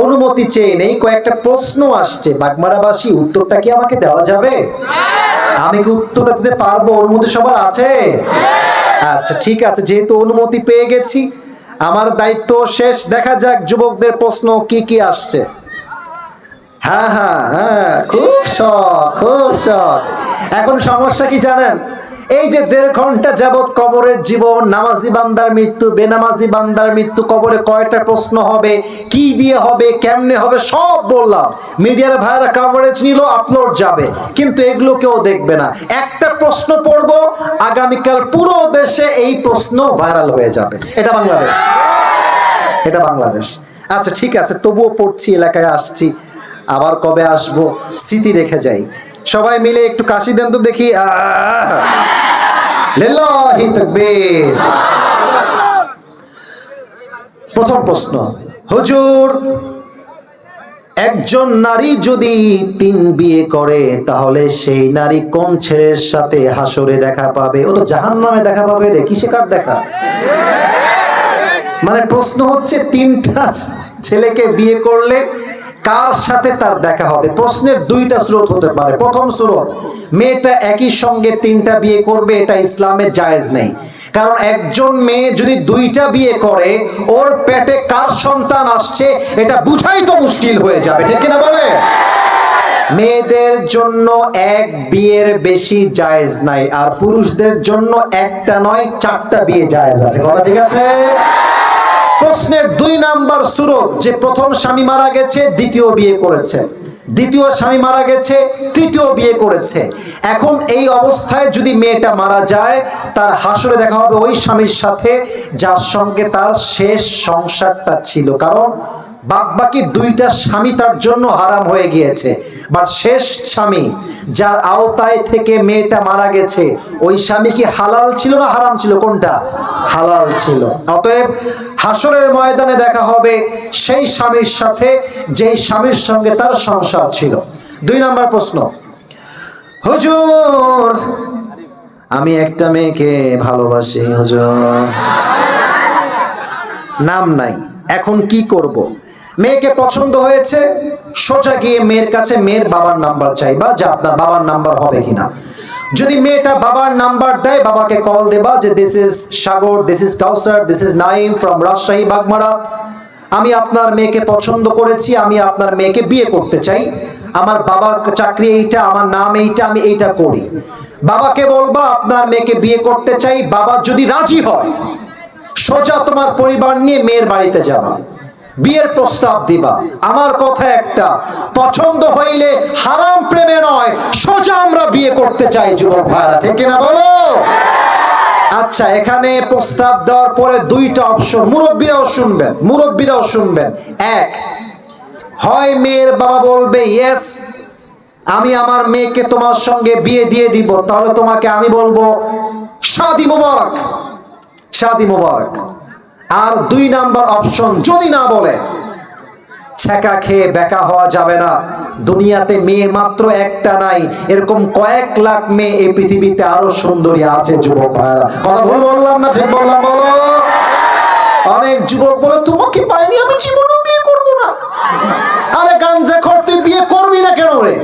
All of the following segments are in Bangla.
অনুমতি চেয়ে নেই, কয়েকটা প্রশ্ন আসছে বাগমারাবাসী, উত্তরটা কি আমাকে দেওয়া যাবে? আমি কি উত্তরটা দিতে পারবো? অনুমতি সবার আছে? আচ্ছা ঠিক আছে, যেহেতু অনুমতি পেয়ে গেছি আমার দায়িত্ব শেষ। দেখা যাক যুবকদের প্রশ্ন কি কি আসছে। হ্যাঁ হ্যাঁ হ্যাঁ, খুব শখ, খুব শখ। এখন সমস্যা কি জানেন? এই যে 1.5 ঘন্টা যাবত কবরের জীবন, নামাজি বান্দার মৃত্যু, বেনামাজি বান্দার মৃত্যু, কবরে কয়টা প্রশ্ন হবে, কি দিয়ে হবে, কেমনে হবে, সব বললাম। মিডিয়ার ভাইরা কভারেজ নিল, আপলোড যাবে, কিন্তু এগুলো কেউ দেখবে না। একটা প্রশ্ন পড়ব, আগামীকাল পুরো দেশে এই প্রশ্ন ভাইরাল হয়ে যাবে। এটা বাংলাদেশ, এটা বাংলাদেশ। আচ্ছা ঠিক আছে, তবুও পড়ছি, এলাকায় আসছি, আবার কবে আসবো স্মৃতি রেখে যাই। সবাই মিলে একটু কাশি দেন তো দেখি। লিল্লাহি তাকবীর। প্রথম প্রশ্ন, হুজুর একজন নারী যদি 3 বিয়ে করে তাহলে সেই নারী কোন ছেলের সাথে হাসরে দেখা পাবে? ও তো জাহান্নামে দেখা পাবে রে, কিসে কার দেখা? মানে প্রশ্ন হচ্ছে 3টা ছেলেকে বিয়ে করলে কার সাথে তার দেখা হবে? প্রশ্নের 2টা স্রোত হতে পারে। প্রথম স্রোত, মেয়েটা একই সঙ্গে 3টা বিয়ে করবে, এটা ইসলামে জায়েজ নেই। কারণ একজন মেয়ে যদি 2টা বিয়ে করে, ওর পেটে কার সন্তান আসছে এটা বুঝাই তো মুশকিল হয়ে যাবে, ঠিক কিনা বলে? মেয়েদের জন্য 1 বিয়ের বেশি জায়েজ নাই, আর পুরুষদের জন্য 1টা নয় 4টা বিয়ে জায়েজ আছে। কথা ঠিক আছে? প্রশ্নের 2 নাম্বার সুরত, যে প্রথম স্বামী মারা গেছে, দ্বিতীয় বিয়ে করেছে, দ্বিতীয় স্বামী মারা গেছে, তৃতীয় বিয়ে করেছে। এখন এই অবস্থায় যদি মেয়েটা মারা যায়, তার হাসরে দেখা হবে ওই স্বামীর সাথে যার সঙ্গে তার শেষ সংসারটা ছিল। কারণ বাকি 2টা স্বামী তার জন্য হারাম হয়ে গিয়েছে, বা শেষ স্বামী যার আওতায় থেকে মেয়েটা মারা গেছে, ওই স্বামী কি হালাল ছিল না হারাম ছিল? কোনটা? হালাল ছিল। অতএব হাসরের ময়দানে দেখা হবে সেই স্বামীর সাথে যেই স্বামীর সঙ্গে তার সংসার ছিল। 2 নাম্বার প্রশ্ন, হুজুর আমি একটা মেয়েকে ভালোবাসি, হুজুর নাম নাই, এখন কি করব? মেয়েকে পছন্দ হয়েছে, সোজা গিয়ে মেয়ের কাছে মেয়ের বাবার নাম্বার চাইবা, যে আপনার বাবার নাম্বার হবে কিনা। যদি মেয়েটা বাবার নাম্বার দেয়, বাবাকে কল দেবা যে this is Sagar, this is Kawsar, this is Naim from Rajshahi Bagmara, আমি আপনার মেয়েকে পছন্দ করেছি, আমি আপনার মেয়েকে বিয়ে করতে চাই, আমার বাবার চাকরি এইটা, আমার নাম এইটা, আমি এইটা করি। বাবাকে বলবা আপনার মেয়েকে বিয়ে করতে চাই, বাবা যদি রাজি হয়, সোজা তোমার পরিবার নিয়ে মেয়ের বাড়িতে যাবা, বিয়ের প্রস্তাব দিবা। আমার কথা একটা, পছন্দ হইলে হারাম প্রেমে নয়, সোজা আমরা বিয়ে করতে চাই যুবক ভাইরা, ঠিক কিনা বলো? আচ্ছা, এখানে প্রস্তাব দেওয়ার পরে 2টা অপশন, মুরব্বীরাও শুনবেন, মুরব্বীরাও শুনবেন। 1, হয় মেয়ের বাবা বলবে ইয়েস আমি আমার মেয়েকে তোমার সঙ্গে বিয়ে দিয়ে দিব, তাহলে তোমাকে আমি বলবো শাদি মুবারক, শাদি মুবারক। আর 2 নাম্বার অপশন, যদি না বলে, ছ্যাঁকা খেয়ে বেকা হওয়া যাবে না। দুনিয়াতে মেয়ে মাত্র একটা নাই, এরকম কয়েক লাখ মেয়ে এই পৃথিবীতে আরো সুন্দরী আছে যুবক ভাইরা। কথা ভুল বললাম না ঠিক বললাম? বলো। অনেক যুবক বলে তোমাকে পাইনি, আমি জীবনেও বিয়ে করবো না। আরে গাঞ্জাখোর, তুই বিয়ে করবি না কেন রে?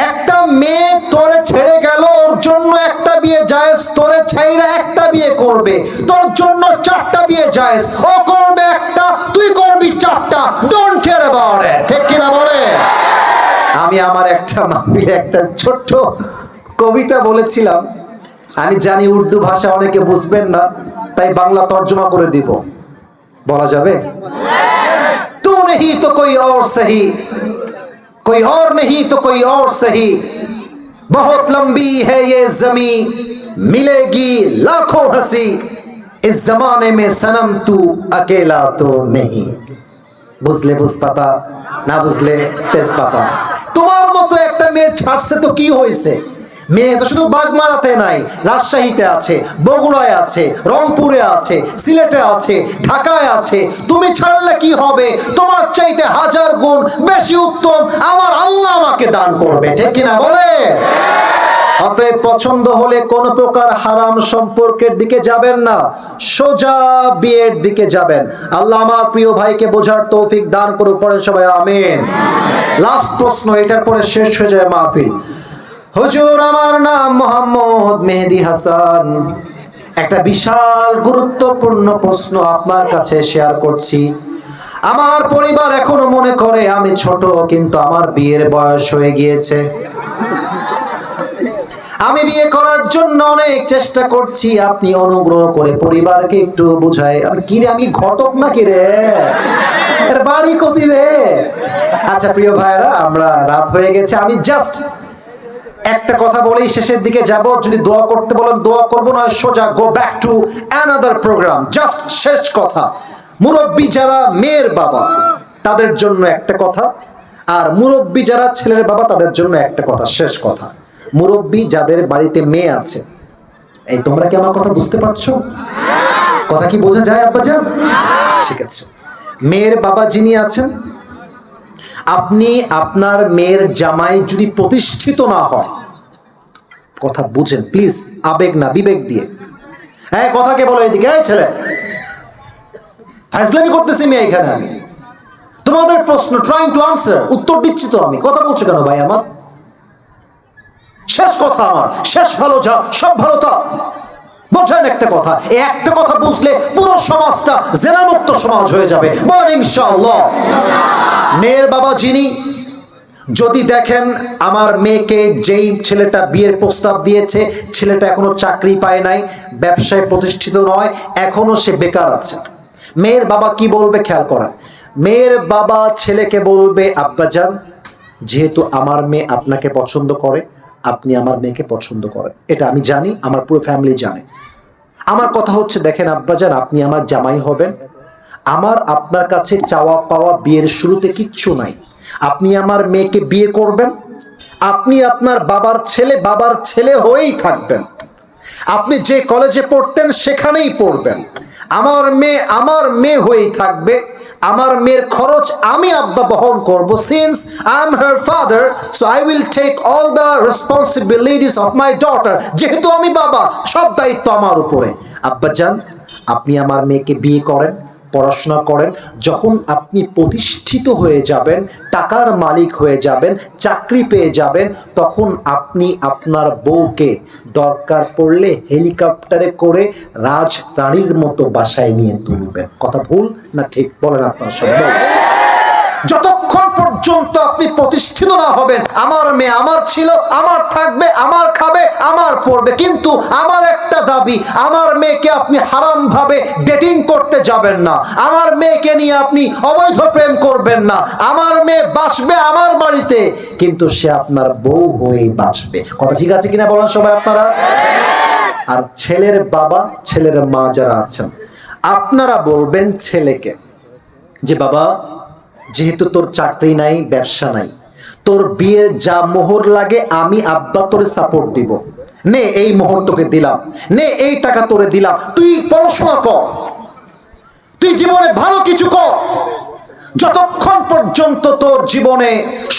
একটা মেয়ে তোরে ছেড়ে গেল, ওর জন্য একটা বিয়ে জায়েজ, তোরে ছেড়ে একটা বিয়ে করবে, তোর জন্য 4টা বিয়ে জায়েজ, ও করবে একটা, তুই করবি 4টা, ডোন্ট কেয়ার অ্যাবাউট ইট, ঠিক কিনা বলে? আমি আমার একটা মাহফিলে একটা ছোট্ট কবিতা বলেছিলাম, আমি জানি উর্দু ভাষা অনেকে বুঝবেন না, তাই বাংলা তর্জমা করে দিব। বলা যাবে? তু নেহি তো কোই और सही, कोई और नहीं तो कोई और सही, बहुत लंबी है ये जमी, मिलेगी लाखों हंसी, इस जमाने में सनम तू अकेला तो नहीं। বুঝলে বুঝপাতা, না বুঝলে তেজপাতা। তোমার মতো একটা মেয়ে ছাড়ছে তো কি হয়েছে? মেয়ে তো শুধু বাগমারাতে নাই, রাজশাহীতে আছে, বগুড়ায় আছে, রংপুরে আছে, সিলেটে আছে, ঢাকায় আছে। তুমি ছাড়লে কি হবে? তোমার চাইতে 1000 গুণ বেশি উত্তম আমার আল্লাহ আমাকে দান করবে, ঠিক কিনা বলে? অতএব পছন্দ হলে কোন প্রকার হারাম সম্পর্কের দিকে যাবেন না, সোজা বিয়ের দিকে যাবেন। আল্লাহ আমার প্রিয় ভাইকে বোঝার তৌফিক দান করুক, পড়ে সবাই আমিন। লাস্ট প্রশ্ন, এটার পরে শেষ হয়ে যায় মাহফিল। হুজুর, আমার নাম মোহাম্মদ মেহেদী হাসান। একটা বিশাল গুরুত্বপূর্ণ প্রশ্ন আপনার কাছে শেয়ার করছি। আমার পরিবার এখনো মনে করে আমি ছোট, কিন্তু আমার বিয়ের বয়স হয়ে গিয়েছে। আমি বিয়ে করার জন্য অনেক চেষ্টা করছি, আপনি অনুগ্রহ করে পরিবারকে একটু বুঝাই। আমি ঘটক নাকি রে, এর বাড়ি কতিবে? আচ্ছা প্রিয় ভাইরা, আমরা রাত হয়ে গেছে, আমি জাস্ট একটা কথা বলেই শেষের দিকে যাব। যদি দোয়া করতে বলেন দোয়া করব, না সোজা go back to another programme. Just শেষ কথা, মুরব্বী যারা মেয়ের বাবা তাদের জন্য একটা কথা, আর মুরব্বী যারা ছেলের বাবা তাদের জন্য একটা কথা, শেষ কথা। মুরব্বী যাদের বাড়িতে মেয়ে আছে, এই তোমরা কি আমার কথা বুঝতে পারছো? কথা কি বোঝা যায় আব্বাজান? ঠিক আছে। মেয়ের বাবা যিনি আছেন, আপনি আপনার মেয়ের জামাই যদি প্রতিষ্ঠিত না হয়, কথা বুঝেন প্লিজ, আবেগ না বিবেক দিয়ে। হ্যাঁ, কথাকে বলো এদিকে। এই ছেলে, ফাইজলামি করতেছি মেয়ে এখানে, আমি তোমাদের প্রশ্ন ট্রাইং টু আনসার, উত্তর দিচ্ছি তো আমি। কথা বলছো কেন ভাই আমার? শেষ কথা আমার, শেষ ভালো যা সব ভালো তা। বোঝেন একটা কথা, এই একটা কথা বুঝলে পুরো সমাজটা জেনামুক্ত সমাজ হয়ে যাবে, বলেন ইনশাআল্লাহ। মেয়ের বাবা যিনি, যদি দেখেন আমার মেয়েকে যেই ছেলেটা বিয়ের প্রস্তাব দিয়েছে, ছেলেটা এখনো চাকরি পায় নাই, ব্যবসায় প্রতিষ্ঠিত নয়, এখনো সে বেকার আছে, মেয়ের বাবা কি বলবে খেয়াল করেন। মেয়ের বাবা ছেলেকে বলবে, আব্বাজান, যেহেতু আমার মেয়ে আপনাকে পছন্দ করে, আপনি আমার মেয়েকে পছন্দ করেন, এটা আমি জানি, আমার পুরো ফ্যামিলি জানে। আমার কথা হচ্ছে, দেখেন আব্বাজান, আপনি আমার জামাই হবেন, আমার আপনার কাছে চাওয়া পাওয়া বিয়ের শুরুতে কিচ্ছু নাই। আপনি আমার মেয়েকে বিয়ে করবেন, আপনি আপনার বাবার ছেলে হয়েই থাকবেন, আপনি যে কলেজে পড়তেন সেখানেই পড়বেন, আমার মেয়ে হয়েই থাকবে, আমার মেয়ের খরচ আমি আব্বা বহন করব, since I am her father, so I will take all the responsibilities of my daughter. যেহেতু আমি বাবা, সব দায়িত্ব আমার উপরে। আব্বাজান, আপনি আমার মেয়েকে বিয়ে করেন, পড়াশোনা করেন, যখন আপনি প্রতিষ্ঠিত হয়ে যাবেন, টাকার মালিক হয়ে যাবেন, চাকরি পেয়ে যাবেন, তখন আপনি আপনার বউকে দরকার পড়লে হেলিকপ্টারে করে রাজরানীর মতো বাসায় নিয়ে তুলবেন। কথা ভুল না ঠিক বলেন আপনার সবাই? যতক্ষণ পর্যন্ত আপনি প্রতিষ্ঠিত না হবেন, আমার মেয়ে আমার ছিল, আমার থাকবে, আমার খাবে, আমার পড়বে, কিন্তু আমার একটা দাবি, আমার মেয়েকে আপনি হারাম ভাবে ডেটিং করতে যাবেন না, আমার মেয়েকে নিয়ে আপনি অবৈধ প্রেম করবেন না, আমার মেয়ে বাঁচবে আমার বাড়িতে, কিন্তু সে আপনার বউ হয়েই বাঁচবে। কথা ঠিক আছে কিনা বলেন সবাই আপনারা? আর ছেলের বাবা ছেলের মা যারা আছেন, আপনারা বলবেন ছেলেকে যে বাবা, যেহেতু তোর চাকরি নাই, ব্যবসা নাই, তোর বিয়ে যা মোহর লাগে আমি আব্বা তোরে সাপোর্ট দিব, নে এই মোহর তোকে দিলাম, নে এই টাকা তোরে দিলাম, তুই পড়াশোনা কর, তুই জীবনে ভালো কিছু কর, যতক্ষণ পর্যন্ত তোর জীবনে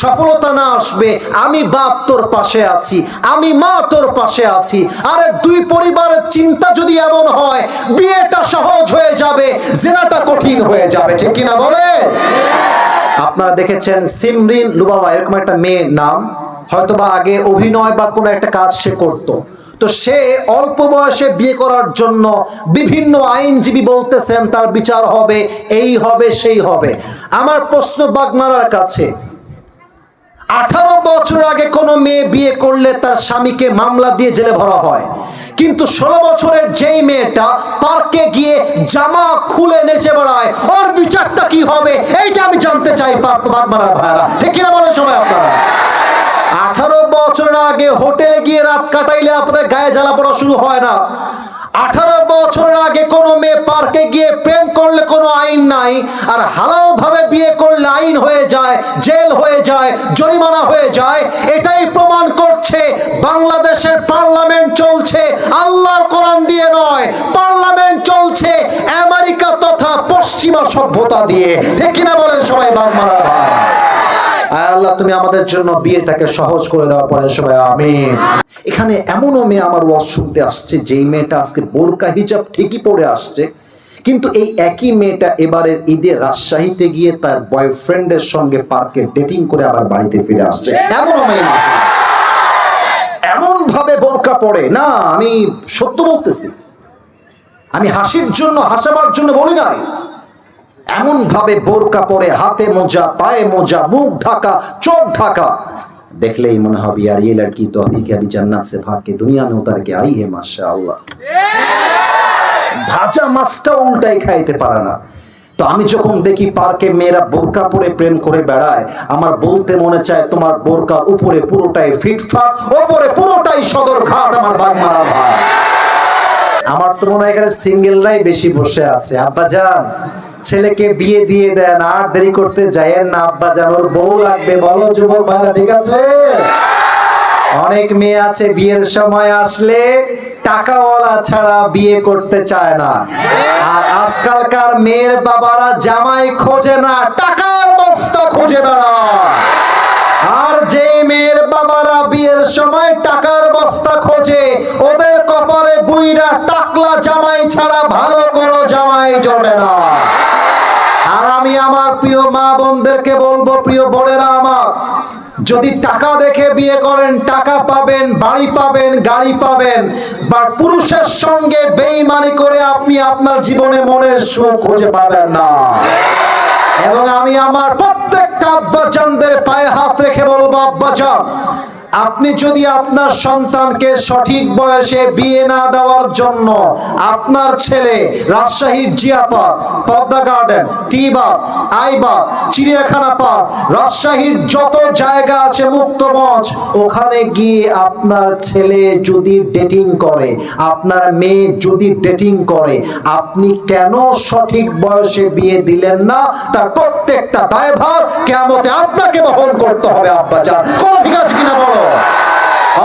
সফলতা না আসবে আমি বাপ তোর পাশে আছি, আমি মা তোর পাশে আছি। আরে দুই পরিবারের চিন্তা যদি এমন হয়, বিয়েটা সহজ হয়ে যাবে, জিনাটা কঠিন হয়ে যাবে, ঠিক কিনা বলে? আপনারা দেখেছেন সিমরিন লুবাবা, এরকম একটা মেয়ের নাম, হয়তোবা আগে অভিনয় বা কোনো একটা কাজ সে করতো, তো সে অল্প বয়সে বিয়ে করার জন্য বিভিন্ন আইনজীবী বলতেছেন তার বিচার হবে, এই হবে সেই হবে। আমার প্রশ্ন বাগমারার কাছে, 18 বছর আগে কোনো মেয়ে বিয়ে করলে তার স্বামীকে মামলা দিয়ে জেলে ভরা হয়, কিন্তু 16 বছরের যেই মেয়েটা পার্কে গিয়ে জামা খুলে নেচে বেড়ায়, ওর বিচারটা কি হবে এইটা আমি জানতে চাই বাগমারার ভাইরা, ঠিক কিনা বলেন সবাই আপনারা? 18 বছর আগে হোটেলে গিয়ে রাত কাটাইলে আপনাদের গায়ে জ্বালা পড়া শুরু হয় না। 18 বছর আগে কোনো মেয়ে পার্কে গিয়ে প্রেম করলে কোনো আইন নাই, আর হালাল ভাবে বিয়ে করলে আইন হয়ে যায়, জেল হয়ে যায়, জরিমানা হয়ে যায়। এটাই প্রমাণ করছে বাংলাদেশের পার্লামেন্ট চলছে আল্লাহর কোরআন দিয়ে নয়, পার্লামেন্ট চলছে আমেরিকা তথা পশ্চিমা সভ্যতা দিয়ে, ঠিক কিনা বলেন সবাই? বাগমারা আল্লাহ তুমি আমাদের জন্য বিয়েটাকে সহজ করে দেওয়া, পরে সবাই আমিন। এখানে এমনও মেয়ে আমার ওয়াজ শুনতে আসছে, যেই মেয়েটা আজকে বোরকা হিজাব ঠিকই পরে আসছে, কিন্তু এই একই মেয়েটা এবারের ঈদে রাজশাহীতে গিয়ে তার বয়ফ্রেন্ডের সঙ্গে পার্কে ডেটিং করে আবার বাড়িতে ফিরে আসছে। এমনও মেয়ে এমন ভাবে বোরকা পরে না, আমি সত্য বলতেছি, আমি হাসির জন্য হাসাবার জন্য বলি নাই। এমন ভাবে বোরকা পরে, হাতে মোজা, পায়ে মোজা, মুখ ঢাকা, চোখ ঢাকা, দেখলেই মনে হবে यार ये लड़की तो अभी के अभी जन्नत से भाग के दुनिया में उतर के आई है माशाअल्लाह। ভাজা মাছটা উল্টাই খাইতে পারে না। তো আমি যখন দেখি পার্কে মেয়েরা বোরকা পরে প্রেম করে বেড়ায়, আমার বলতে মনে চায় তোমার বোরকা উপরে পুরোটাই ফিটফাট, উপরে পুরোটাই সদরঘাট আমার বাগমারা ভাই। আমার তো মনে হয় এখানে সিঙ্গেলরাই বেশি বসে আছে। আব্বাজান ছেলেকে বিয়ে দিয়ে দেন, আর দেরি করতে যায়েন না আব্বাজান, ওর বউ লাগবে, বলো যুবক ভাইরা, ঠিক আছে? অনেক মেয়ে আছে বিয়ের সময় আসলে টাকাওয়ালা ছাড়া বিয়ে করতে চায় না, আর আজকালকার মেয়ের বাবারা জামাই খোঁজে না, টাকার বস্তা খুঁজে বেড়ায়। আর যে মেয়ের বাবারা বিয়ের সময় টাকার বস্তা খোঁজে, ওদের কপালে বুইরা টাকলা জামাই ছাড়া ভালো কোনো জামাই জড়ে না। আর আমি আমার প্রিয় মা বোনদেরকে বলবো, প্রিয় বোনেরা আমার, যদি টাকা দেখে বিয়ে করেন, টাকা পাবেন, বাড়ি পাবেন, গাড়ি পাবেন, বা পুরুষের সঙ্গে বেঈমানি করে আপনি আপনার জীবনে মনের সুখ খুঁজে পাবেন না। এবং আমি আমার প্রত্যেকটা আব্বাজানদের পায়ে হাত রেখে বলবো, আব্বাজান আপনি যদি আপনার সন্তানকে সঠিক বয়সে বিয়ে না দেওয়ার জন্য আপনার ছেলে রাজশাহীর জিয়াপাড়, পদ্মা গার্ডেন, টিবাগ, আইবাগ, চিড়িয়াখানা পার্ক, রাজশাহীর যত জায়গা আছে মুক্ত মঞ্চ, ওখানে গিয়ে আপনার ছেলে যদি ডেটিং করে, আপনার মেয়ে যদি ডেটিং করে, আপনি কেন সঠিক বয়সে বিয়ে দিলেন না, তার প্রত্যেকটা দায়ভার কিয়ামতে আপনাকে বহন করতে হবে। আব্বাজান কোন ঠিক আছে কিনা বলো?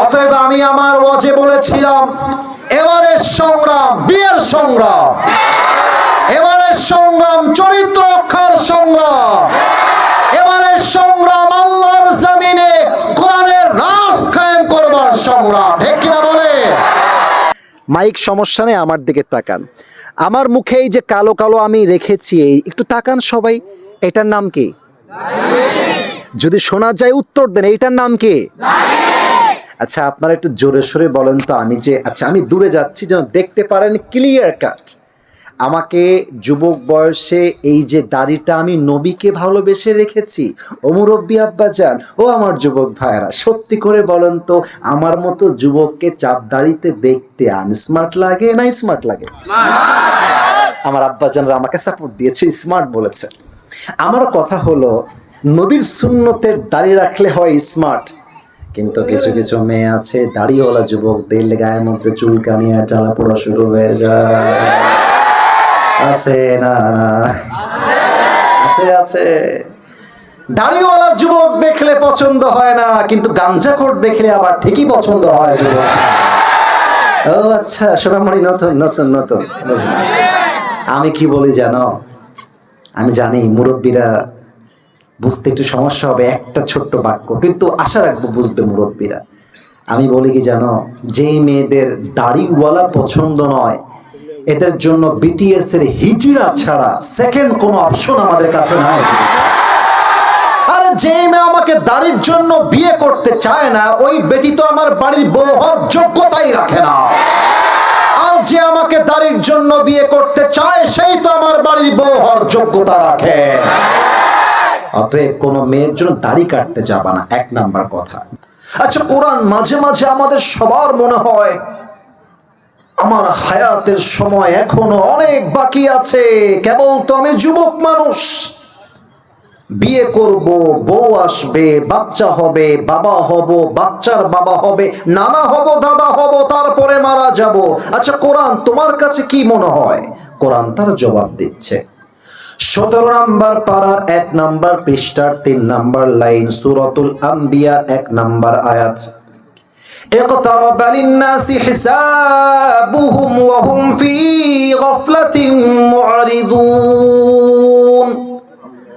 অতএব আমি আমার ওয়াজে বলেছিলাম, এবারের সংগ্রাম বিয়ের সংগ্রাম, এবারের সংগ্রাম চরিত্র রক্ষার সংগ্রাম, এবারের সংগ্রাম আল্লাহর জমিনে কোরআনের রাজ কায়েম করবার সংগ্রাম, ঠিক কিনা বলে? মাইক সমস্যা নেই, আমার দিকে তাকান। আমার মুখে এই যে কালো কালো আমি রেখেছি, একটু তাকান সবাই, এটার নাম কি? যদি শোনা যায় উত্তর দেন, এইটার নাম কি? আচ্ছা আপনারা একটু জোরে সোরে বলেন তো, আমি যে আচ্ছা আমি দূরে যাচ্ছি যেন দেখতে পারেন ক্লিয়ার কাট। আমাকে যুবক বয়সে এই যে দাড়িটা আমি নবীকে ভালোবেসে রেখেছি। ও মুরব্বী আব্বাজান, ও আমার যুবক ভাইরা, সত্যি করে বলেন তো, আমার মতো যুবককে চাপ দাড়িতে দেখতে আনস্মার্ট লাগে না স্মার্ট লাগে? আমার আব্বাজানরা আমাকে সাপোর্ট দিয়েছে, স্মার্ট বলেছে। আমার কথা হলো, নবীর সুন্নতের দাড়ি রাখলে হয় স্মার্ট, কিন্তু কিছু কিছু মেয়ে আছে দাড়িওয়ালা যুবকদের গায়ের মধ্যে চুলকানি আর জ্বালা পোড়া শুরু হয়ে যায়। আছে না? আছে আছে। দাড়িওয়ালা যুবক দেখলে পছন্দ হয় না, কিন্তু গাঞ্জাখোর দেখলে আবার ঠিকই পছন্দ হয় যুবক। ও আচ্ছা, সোনামণি নতুন নতুন নতুন। আমি কি বলি জানো? আমি জানি মুরব্বীরা বুঝতে একটু সমস্যা হবে, একটা ছোট্ট বাক্য, কিন্তু আশা রাখবো বুঝবে মুরব্বীরা। আমি বলি কি জানো, যেই মেয়েদের দাড়িওয়ালা পছন্দ নয়, এদের জন্য বিটিএস এর হিজড়া ছাড়া সেকেন্ড কোনো অপশন আমাদের কাছে নাই। আরে যে মেয়ে আমাকে দাড়ির জন্য বিয়ে করতে চায় না, ওই বেটি তো আমার বাড়ির বউ হওয়ার যোগ্যতাই রাখে না। আর যে আমাকে দাড়ির জন্য বিয়ে করতে চায়, সেই তো আমার বাড়ির বউ হওয়ার যোগ্যতা রাখে। অতএব কোনো মেয়ের জন্য দাড়ি কাটতে যাবা না, এক নাম্বার কথা। আচ্ছা, কোরআন মাঝে মাঝে আমাদের সবার মনে হয় আমার হায়াতের সময় এখনো অনেক বাকি আছে, কেবল তো আমি যুবক মানুষ, বিয়ে করব, বউ আসবে, বাচ্চা হবে, বাবা হব, বাচ্চার বাবা হবে, নানা হব, দাদা হব, তারপরে মারা যাব। আচ্ছা কোরআন তোমার কাছে কি মনে হয়? কোরআন তার জবাব দিচ্ছে। 17 নম্বর পারার 1 নম্বর পৃষ্ঠার 3 নম্বর লাইন, সূরাতুল আম্বিয়া 1 নম্বর আয়াত। اقترب للناس حسابهم وهم في غفلة معرضون।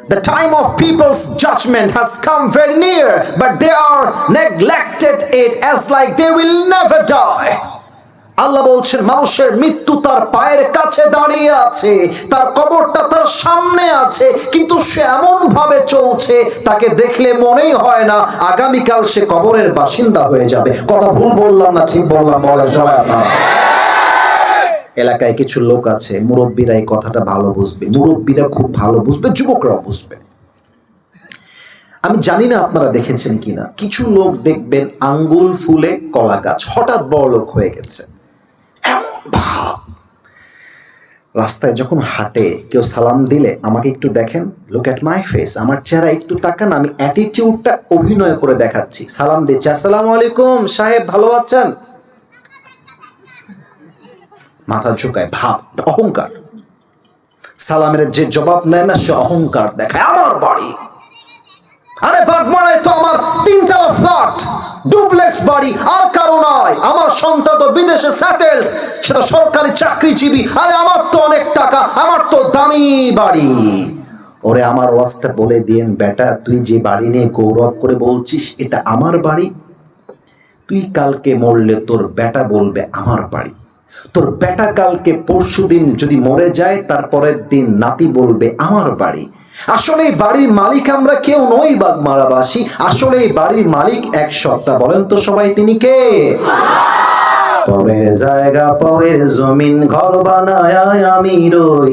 The time of people's judgment has come very near, but they are neglected it as like they will never die. আল্লাহ বলছেন মানুষের মৃত্যু তার পায়ের কাছে দাঁড়িয়ে আছে, তার কবরটা তার সামনে আছে, কিন্তু সে এমন ভাবে চলছে তাকে দেখলে মনেই হয় না আগামীকাল সে কবরের বাসিন্দা হয়ে যাবে। কথা ভুল বললাম না ঠিক বললাম? বলেন সবাই আপনারা। এলাকায় কিছু লোক আছে, মুরব্বীরা এই কথাটা ভালো বুঝবে, মুরব্বীরা খুব ভালো বুঝবে, যুবকরাও বুঝবে। আমি জানি না আপনারা দেখেছেন কিনা, কিছু লোক দেখবেন আঙ্গুল ফুলে কলা গাছ, হঠাৎ বড় লোক হয়ে গেছে। রাস্তায় যখন হাঁটে কেউ সালাম দিলে আমাকে একটু দেখেন, লুক এট মাই ফেস, আমার চেহারা একটু তাকান, আমি অ্যাটিটিউডটা অভিনয় করে দেখাচ্ছি। সালাম দিচ্ছি, আসসালামু আলাইকুম সাহেব, ভালো আছেন? মাথা ঝুঁকায়, ভাব, অহংকার। সালামের যে জবাব নেয় না সে অহংকার দেখায়। আমার বাড়ি, আরে বাগমারায় তো আমার 3 তলা ফ্ল্যাট, ডুপ্লেক্স বাড়ি, আর কারো নয়। আমার সন্তান তো বিদেশে সেটেল, সেটা সরকারি চাকরিজীবী। আরে আমার তো অনেক টাকা, আমার তো দামি বাড়ি। ওরে আমার ওয়াজটা বলে দিয়েন, বেটা তুই যে বাড়ি নিয়ে গৌরব করে বলছিস এটা আমার বাড়ি, তুই কালকে মরলে তোর বেটা বলবে আমার বাড়ি। তোর বেটা কালকে পরশুদিন যদি মরে যায় তারপরের দিন নাতি বলবে আমার বাড়ি। আসলে এই বাড়ির মালিক আমরা কেউ নই বাগমারাবাসী, আসলে এই বাড়ির মালিক এক সত্তা। বলেন তো সবাই তিনি কে? পরের জায়গা পরের জমিন ঘর বানায় আমি রই,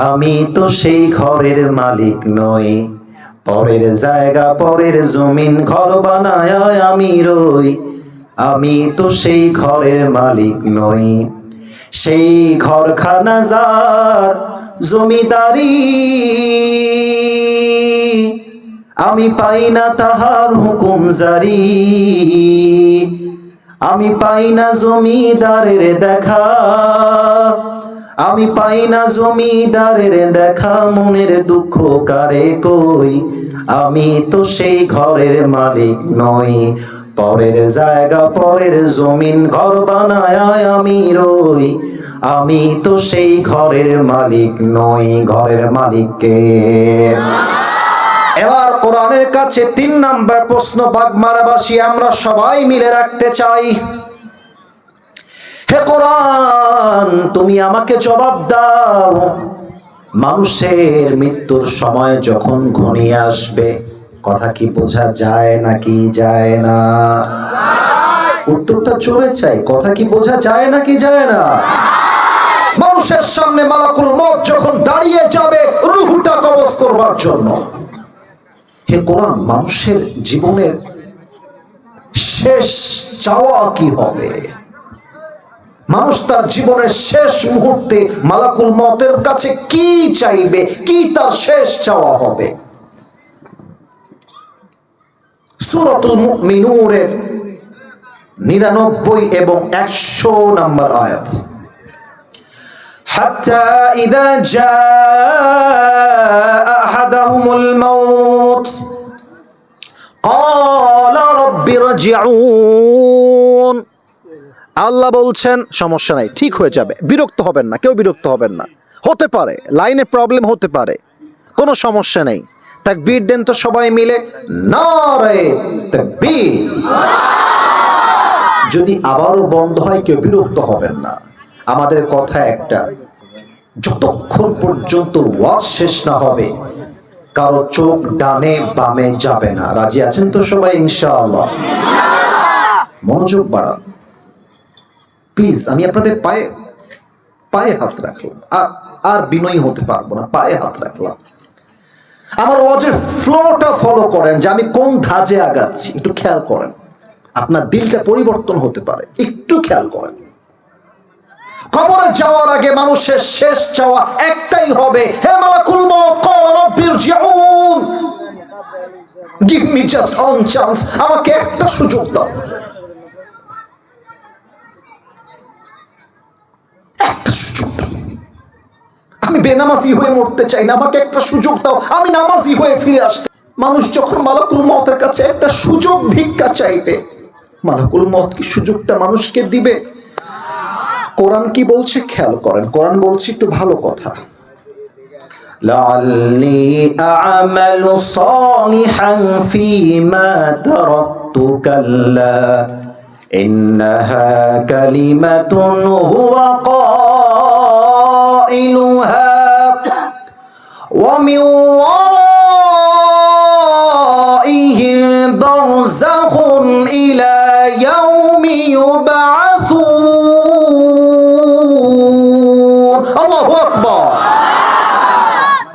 আমি তো সেই ঘরের মালিক নই। পরের জায়গা পরের জমিন ঘর বানায় আমি রই, আমি তো সেই ঘরের মালিক নই। সেই ঘরখানা যার জমিদারি, আমি পাই না তাহার হুকুম জারি, আমি পাই না জমিদারের দেখা, আমি পাই না জমিদারের দেখা। মনের দুঃখ কারে কই, আমি তো সেই ঘরের মালিক নই। পরের জায়গা পরের জমিন ঘর বানায় আমি রই, আমি তো সেই ঘরের মালিক নই। ঘরের মালিককে। এবার কোরআনের কাছে 3 নাম্বার প্রশ্ন বাগমারাবাসী আমরা সবাই মিলে রাখতে চাই। হে কোরআন, তুমি আমাকে জবাব দাও, মানুষের মৃত্যুর সময় যখন ঘনিয়ে আসবে কথা কি বোঝা যায় নাকি যায় না? উত্তরটা জোরে চাই, কথা কি বোঝা যায় নাকি যায় না? মানুষের সামনে মালাকুল মউত যখন দাঁড়িয়ে যাবে রূহটা কবজ করবার জন্য, হে কোরআন, মানুষের জীবনের শেষ চাওয়া কি হবে? মানুষ তার জীবনের শেষ মুহূর্তে মালাকুল মউতের কাছে কি চাইবে, কি তার শেষ চাওয়া হবে? সূরাতুল মুমিনুনের 99 এবং 100 নম্বর আয়াত। হাত্তা ইযা জাআ আহাদাহুমুল মাউত ক্বালা রাব্বি রাজিউন। আল্লাহ বলছেন সমস্যা নাই, ঠিক হয়ে যাবে, বিরক্ত হবেন না, কেউ বিরক্ত হবেন না। হতে পারে লাইনে প্রবলেম হতে পারে, কোনো সমস্যা নেই। তাকবীর দেন তো সবাই মিলে, নারে তাকবীর। যদি আবারও বন্ধ হয় কেউ বিরক্ত হবেন না। আমাদের কথা একটা, যতক্ষণ পর্যন্ত ওয়াজ শেষ না হবে কারো চোখ ডানে বামে যাবে না। রাজি আছেন তো সবাই? ইনশাআল্লাহ। মনোযোগ বাড়ান প্লিজ। আমি আপনাদের পায়ে পায়ে হাত রাখলাম, আর বিনয়ী হতে পারবো না, পায়ে হাত রাখলাম। আমার ওয়াজের ফ্লোটা ফলো করেন, যে আমি কোন ধাজে আগাচ্ছি একটু খেয়াল করেন। আপনার দিলটা পরিবর্তন হতে পারে, একটু খেয়াল করেন। কবরে যাওয়ার আগে মানুষের শেষ চাওয়া একটাই হবে, হে মালাকুল মউত ক্বালা রাব্বি ইরজিউন, give me just one chance, আমাকে একটা সুযোগ দাও, একটা সুযোগ দাও। আমি বেনামাজি হয়ে মরতে চাই না, আমাকে একটা সুযোগ দাও, আমি নামাজি হয়ে ফিরে আসতে। মানুষ যখন মালাকুল মউতের কাছে একটা সুযোগ ভিক্ষা চাইবে, মালাকুল মউত কি সুযোগটা মানুষকে দিবে? কোরআন কি বলছে খেয়াল করেন। কোরআন বলছে একটু ভালো কথা, لعلي أعمل صالحا فيما تركت كلا إنها كلمة هو قائلها ومن ورائهم برزخ إلى يوم يبعثون الله أكبر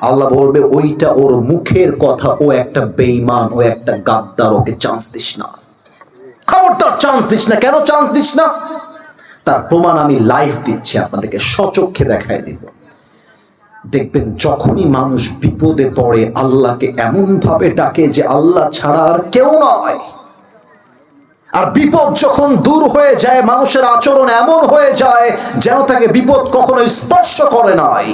আল্লাহ বলবে ওইটা ওর মুখের কথা, ও একটা বেঈমান, ও একটা গাদ্দার, ওকে চান্স দিস না, খবরদার চান্স দিস না। কেন চান্স দিস না? তার প্রমাণ আমি লাইভ দিচ্ছি, আপনাদেরকে সচক্ষে দেখায় দিব। দেখবেন যখনই মানুষ বিপদে পড়ে আল্লাহকে এমন ভাবে ডাকে যে আল্লাহ ছাড়া আর কেউ নয়। আর বিপদ যখন দূর হয়ে যায় মানুষের আচরণ এমন হয়ে যায় যেন তাকে বিপদ কখনো স্পর্শ করে নাই।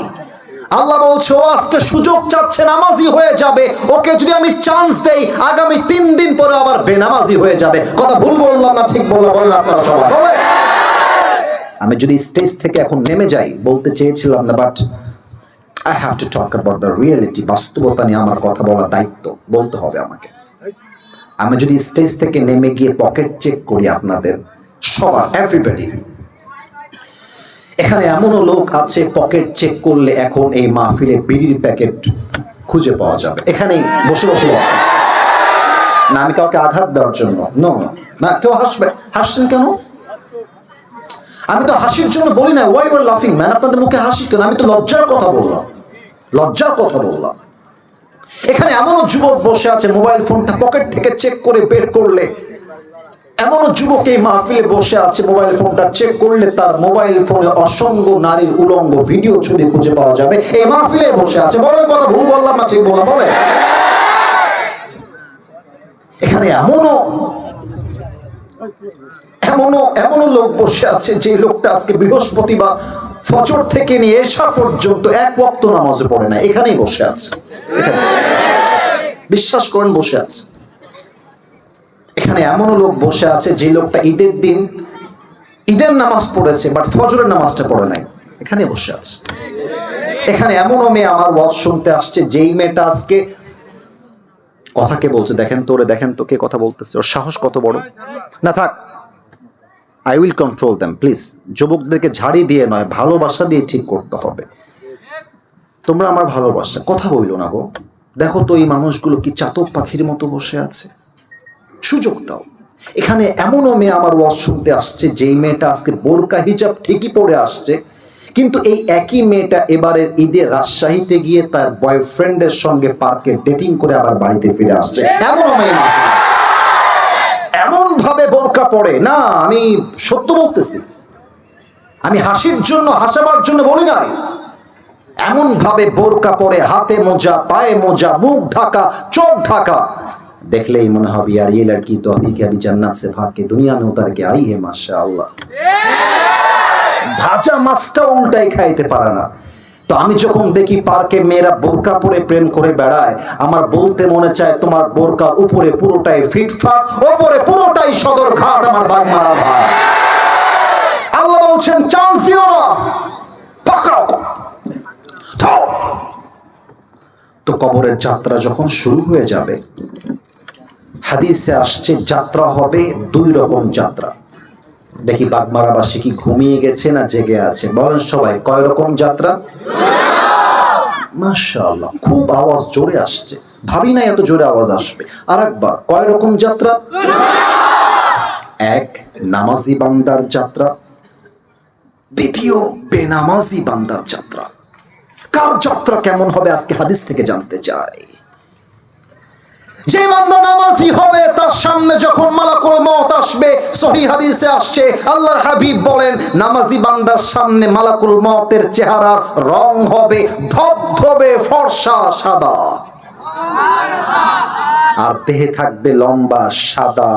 আল্লাহ বলছে ও আজকে সুযোগ চাচ্ছে, নামাজি হয়ে যাবে, ওকে যদি আমি চান্স দেই আগামী 3 দিন পরে আবার বেনামাজি হয়ে যাবে। কথা ভুল বললাম না ঠিক বললাম? বলেন আপনারা সবাই বলেন। আমি যদি স্টেজ থেকে এখন নেমে যাই, বলতে চেয়েছিলাম না, but I have to talk about the reality. বাস্তবতা নিয়ে আমার কথা বলা দায়িত্ব, বলতে হবে আমাকে। আমি যদি স্টেজ থেকে নেমে গিয়ে পকেট চেক করি আপনাদের সবার, এভরিবডি, এখানে এমনও লোক আছে পকেট চেক করলে এখন এই মাহফিলে বিড়ির প্যাকেট খুঁজে পাওয়া যাবে। এখানেই বসে বসে বসে না, আমি কাউকে আঘাত দেওয়ার জন্য না, কেউ হাসবে, হাসছেন কেন? আমি তো হাসির জন্য বলি না। ওয়াই ইউ আর লাফিং ম্যান? আপনাদের মুখে হাসি কেন? আমি তো লজ্জার কথা বললাম, লজ্জার কথা বললাম। এখানে এমনও যুবক বসে আছে মোবাইল ফোনটা পকেট থেকে চেক করে বের করলে, এমনও যুবক এই মাহফিলে বসে আছে মোবাইল ফোনটা চেক করলে তার মোবাইল ফোনে অসংখ্য নারীর উলঙ্গ ভিডিও ছবি খুঁজে পাওয়া যাবে। এই মাহফিলে বসে আছে। বলেন কথা ভুল বললাম না ঠিক বললাম? বলে এখানে এমনও লোক বসে আছে যে লোকটা আজকে বৃহস্পতিবার ফজর থেকে নিয়ে এশা পর্যন্ত এক ওয়াক্ত নামাজ পড়ে না, এখানেই বসে আছে। বিশ্বাস করেন বসে আছে। এখানে এমনও লোক বসে আছে যে লোকটা ঈদের দিন ঈদের নামাজ পড়েছে বাট ফজরের নামাজটা পড়ে নাই, এখানে বসে আছে। এখানে এমনও মেয়ে আমার ওয়াজ শুনতে আসছে যেই মেয়েটা আজকে কথা কে বলছে দেখেন তো, দেখেন তো কে কথা বলতেছে, ওর সাহস কত বড়। না থাক, I will control them please. যুবকদেরকে ঝাড়ি দিয়ে নয়, ভালোবাসা দিয়ে ঠিক করতে হবে। তোমরা আমার ভালোবাসা, কথা বইল না গো। দেখো তো এই মানুষগুলো কি চাতক পাখির মতো বসে আছে, সুযোগ দাও। এখানে এমনও মেয়ে আমার ওয়াজ শুনতে আসছে যেই মেয়েটা আজকে বোরকা হিজাব ঠিকই পরে আসছে, কিন্তু এই একই মেয়েটা এবারের ঈদে রাজশাহীতে গিয়ে তার বয়ফ্রেন্ডের সঙ্গে পার্কে ডেটিং করে আবার বাড়িতে ফিরে আসছে। এমনও মেয়ে এমন ভাবে বোরকা পরে না, আমি সত্য বলতেছি, আমি হাসির জন্য হাসাবার জন্য বলি নাই। এমন ভাবে বোরকা পরে, হাতে মোজা, পায়ে মোজা, মুখ ঢাকা, চোখ ঢাকা, দেখলেই মনে হবে यार ये लड़की तो अभी के अभी जन्नत से भाग के दुनिया में उतर के आई है माशाअल्लाह। ভাজা মাছটা উল্টাই খাইতে পারে না। তো আমি যখন দেখি পার্কে মেয়েরা বোরকা পরে প্রেম করে বেড়ায়, আমার বলতে মনে চায় তোমার বোরকার উপরে পুরোটাই ফিটফাট, উপরে পুরোটাই সদরঘাট আমার বাগমারা ভাই। আল্লাহ বলছেন চান্স দিও না, পাকড়াও। তো কবরের যাত্রা যখন শুরু হয়ে যাবে, হাদিসে আসছে যাত্রা হবে 2 রকম যাত্রা। দেখি বাগমারাবাসী কি ঘুমিয়ে গেছে না জেগে আছে? বলেন সবাই, কয় রকম যাত্রা? মাশাআল্লাহ, খুব আওয়াজ জোরে আসছে, ভাবি না এত জোরে আওয়াজ আসবে। আরেকবার, কয় রকম যাত্রা? 1 নামাজি বান্দার যাত্রা, 2 বেনামাজি বান্দার যাত্রা। কার যাত্রা কেমন হবে আজকে হাদিস থেকে জানতে চাই। যে বান্দা নামাজি হবে তার সামনে যখন মালাকুল মউত আসবে, সহিহ হাদিসে আসছে আল্লাহর হাবিব বলেন নামাজি বান্দার সামনে মালাকুল মউতের চেহারার রং হবে ধবধবে ফর্সা সাদা, আর দেহে থাকবে লম্বা সাদা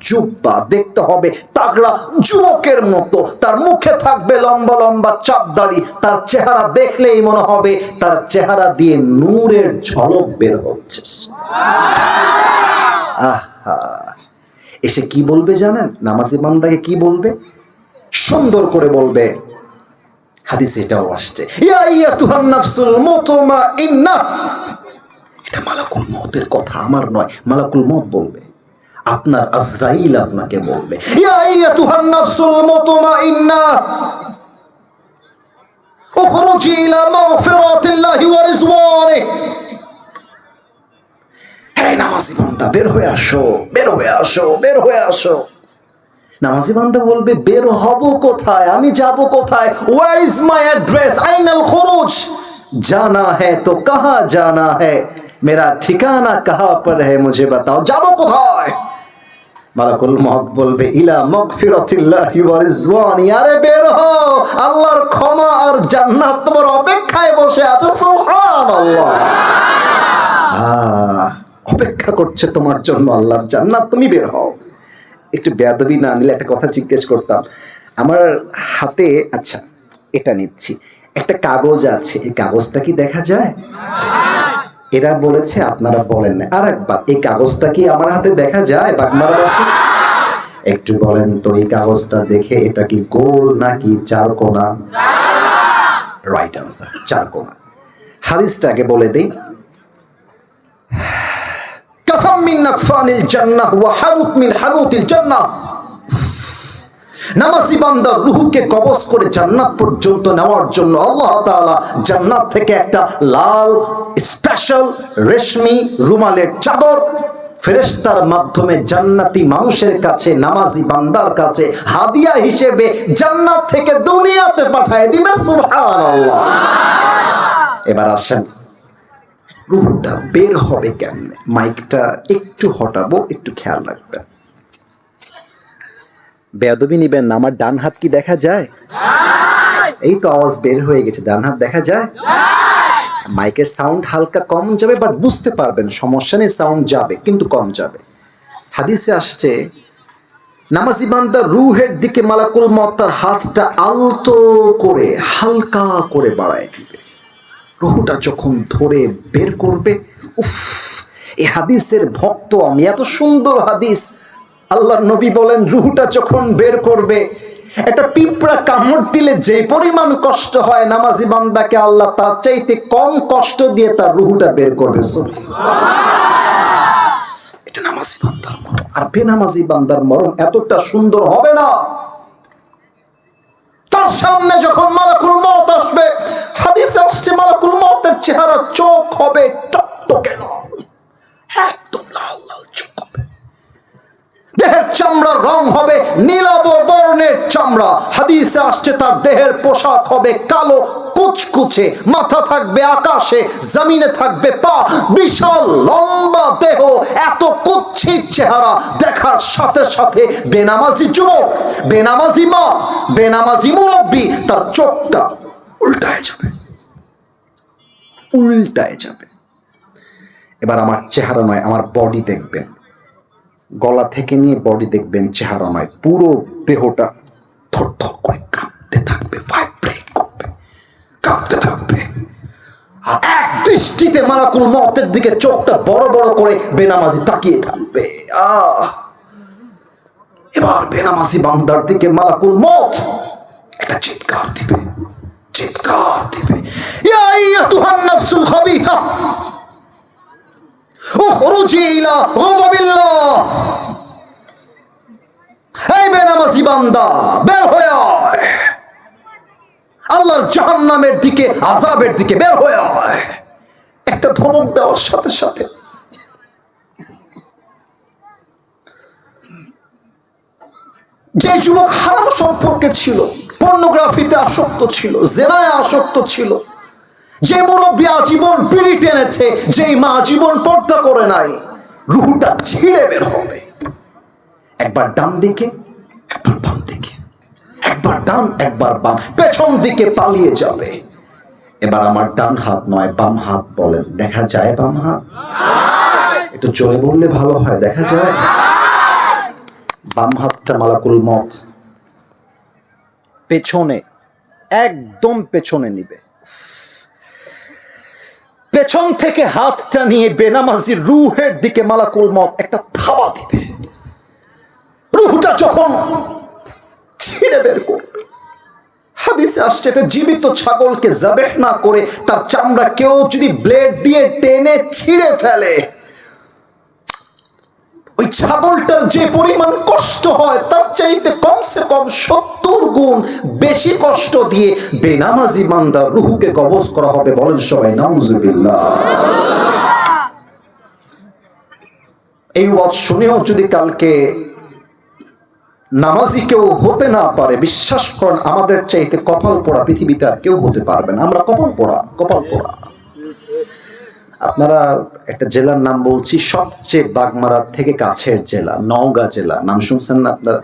জুব্বা, দেখতে হবে তাগড়া যুবকের মতো। তার মুখে থাকবে লম্বা লম্বা চাপ দাড়ি, তার চেহারা দেখলেই মনে হবে তার চেহারা দিয়ে নূরের ঝলক বের হচ্ছে। আহা, এসে কি বলবে জানেন? নামাজি বান্দাকে কি বলবে? সুন্দর করে বলবে হাদিসে এটাও আসছে, ইয়া আইয়াতুহান নাফসুল মুতমাইন্নাহ। এটা মালাকুল মউতের কথা, আমার নয়, মালাকুল মউত বলবে, আপনার আজরাইল আপনাকে বলবে, ইয়া আইয়াতুহান নাফসুল মুতমাইন্নাহ উখরুজি ইলা মাগফিরাতিল্লাহি ওয়া রিজওয়ানিহি। হে নামাজি বান্দা, বের হয়ে আসো, বের হয়ে আসো, বের হয়ে আসো। নামাজি বান্দা বলবে, বের হব কোথায়, আমি যাব কোথায়? ওয়ার ইজ মাই অ্যাড্রেস, আইনাল খুরুজ, জানা হ্যায় তো কাহা জানা হ্যায়, মেরা ঠিকানা কাহা পর হ্যায় মুঝে বাতাও, যাব কোথায়? মালাকুল মউত বলবে, ইলা মাগফিরাতিল্লাহি ওয়া রিজওয়ানি। আরে বের হও, আল্লাহর ক্ষমা আর জান্নাত তোমার অপেক্ষায় বসে আছে। সুবহানাল্লাহ, অপেক্ষা করছে তোমার জন্য আল্লাহর জান্নাত, তুমি বের হও। একটু বেয়াদবি না নিলে একটা কথা জিজ্ঞেস করতাম, আমার হাতে, আচ্ছা এটা নিচ্ছি, একটা কাগজ আছে, এই কাগজটা কি দেখা যায়? এরা বলেছে, আপনারা বলেন না, আর একবার, এই কাগজটা কি আমার হাতে দেখা যায়? বাগমারাবাসী একটু বলেন তো, এই কাগজটা দেখে এটা কি গোল নাকি চারকোনা? Right answer, চারকোনা। হাদিসটা আগে বলে দেই, কাফাম মিন নাকফানিল জান্নাহ ওয়া হারুত মিন হারুতিল জান্নাহ। নামাজি বান্দার রূহকে কবজ করে জান্নাত পর্যন্ত নেওয়ার জন্য আল্লাহ তাআলা জান্নাত থেকে একটা লাল স্পেশাল রেশমি রুমালের চাদর ফেরেশতার মাধ্যমে জান্নাতি মানুষের কাছে, নামাজি বান্দার কাছে হাদিয়া হিসেবে জান্নাত থেকে দুনিয়াতে পাঠিয়ে দিবে। সুবহানাল্লাহ। এবার আসেন, রূহটা বের হবে কেমনে? মাইকটা একটু হটাবো, একটু খেয়াল রাখবেন। বেয়াদবি নিবেন না, আমার ডান হাত কি দেখা যায়? এই তো আওয়াজ বের হয়ে গেছে, ডান হাত দেখা যায়? মাইকের সাউন্ড হালকা কম যাবে, বাট বুঝতে পারবেন, সমস্যা নেই, সাউন্ড যাবে কিন্তু কম যাবে। হাদিসে আসছে, নামাজি বান্দা রূহের দিকে মালাকুল মউত তার হাতটা আলতো করে হালকা করে বাড়ায় দিবে। রূহটা যখন ধরে বের করবে, উফ, এই হাদিসের ভক্ত আমি, এত সুন্দর হাদিস। আল্লাহর নবী বলেন, রূহটা যখন বের করবে, একটা পিঁপড়া কামড় দিলে যে পরিমাণ কষ্ট হয়, নামাজি বান্দাকে আল্লাহ তার চাইতে কম কষ্ট দিয়ে তার রূহটা বের করবে। এটা নামাজি বান্দার মরণ। আর বেনামাজি বান্দার মরণ এতটা সুন্দর হবে না। তার সামনে যখন মালাকুল মউত আসবে, হাদিসে আসছে মালাকুল মউতের চেহারা, চোখ হবে টকটকে লাল, একদম লাল লাল চোখ হবে, দেহের চামড়ার রং হবে নীলাভ বর্ণের চামড়া। হাদিসে আসছে তার দেহের পোশাক হবে কালো কুচকুচে, মাথা থাকবে আকাশে, জমিনে থাকবে পা, বিশাল লম্বা দেহ, এত কুৎসিত চেহারা দেখার সাথে সাথে বেনামাজি যুবক, বেনামাজি মা, বেনামাজি মুরব্বী, তার চোখটা উল্টায় যাবে, উল্টায় যাবে। এবার আমার চেহারা নয়, আমার বডি দেখবেন, গলা থেকে নিয়ে বডি দেখবেন, চেহারা নয়, পুরো দেহটা থরথর করে কাঁপতে থাকবে, ভাইব্রেট করবে, কাঁপতে থাকবে। আর এক দৃষ্টিতে মালাকুল মউতের দিকে চোখটা বড় বড় করে বেনামাজি তাকিয়ে থাকবে। এবার বেনামাজি বান্দার দিকে মালাকুল মউত একটা চিৎকার দিবে, চিৎকার দিবে, ইয়া আইয়াতুহান নাফসুল খাবিথা উখরুজি ইলা গাযাবিল্লাহ। এই বেনামাজি বান্দা, বের হয়ে আয়, আল্লাহর জাহান্নামের দিকে, আযাবের দিকে বের হয়ে আয়। একটা ধমক দেওয়ার সাথে সাথে যে যুবক হারাম সম্পর্কে ছিল, পর্নোগ্রাফিতে আসক্ত ছিল, জেনায় আসক্ত ছিল, যে মুরব্বী আজীবন বিড়ি টেনেছে, যেই মা আজীবন পর্দা করে নাই, রূহটা ছিঁড়ে বের হবে। একবার ডান দিকে, একবার বাম দিকে, একবার ডান একবার বাম, পেছন দিকে পালিয়ে যাবে। এবার আমার ডান হাত নয়, বাম হাত বলেন, দেখা যায় বাম হাত? একটু জোরে বললে ভালো হয়, দেখা যায়? বাম হাতটা মালাকুল মউত পেছনে, একদম পেছনে নিবে, পেছন থেকে হাতটা নিয়ে বেনামাজির রূহের দিকে মালাকুল মউত একটা ধাওয়া দিবে। রূহটা যখন ছিঁড়ে বের করবে, হাদিসে আসছে এটা জীবিত ছাগলকে যাবেহ না করে তার চামড়া কেউ যদি ব্লেড দিয়ে টেনে ছিঁড়ে ফেলে, ওই ছাগলটার যে পরিমাণ কষ্ট হয় তার চাইতে কমসে কম 70 গুণ বেশি কষ্ট দিয়ে বেনামাজি বান্দার রূহকে কবজ করা হবে। বলেন সবাই নাউজুবিল্লাহ। এই ওয়াজ শুনেও যদি কালকে নামাজি কেউ হতে না পারে, বিশ্বাস করেন আমাদের চাইতে কপাল পোড়া পৃথিবীতে আর কেউ হতে পারবে না। আমরা কপাল পোড়া, কপাল পোড়া। আপনারা একটা জেলার নাম বলছি, সবচেয়ে বাগমারার থেকে কাছের জেলা, নওগাঁ জেলা। নাম শুনছেন না আপনারা?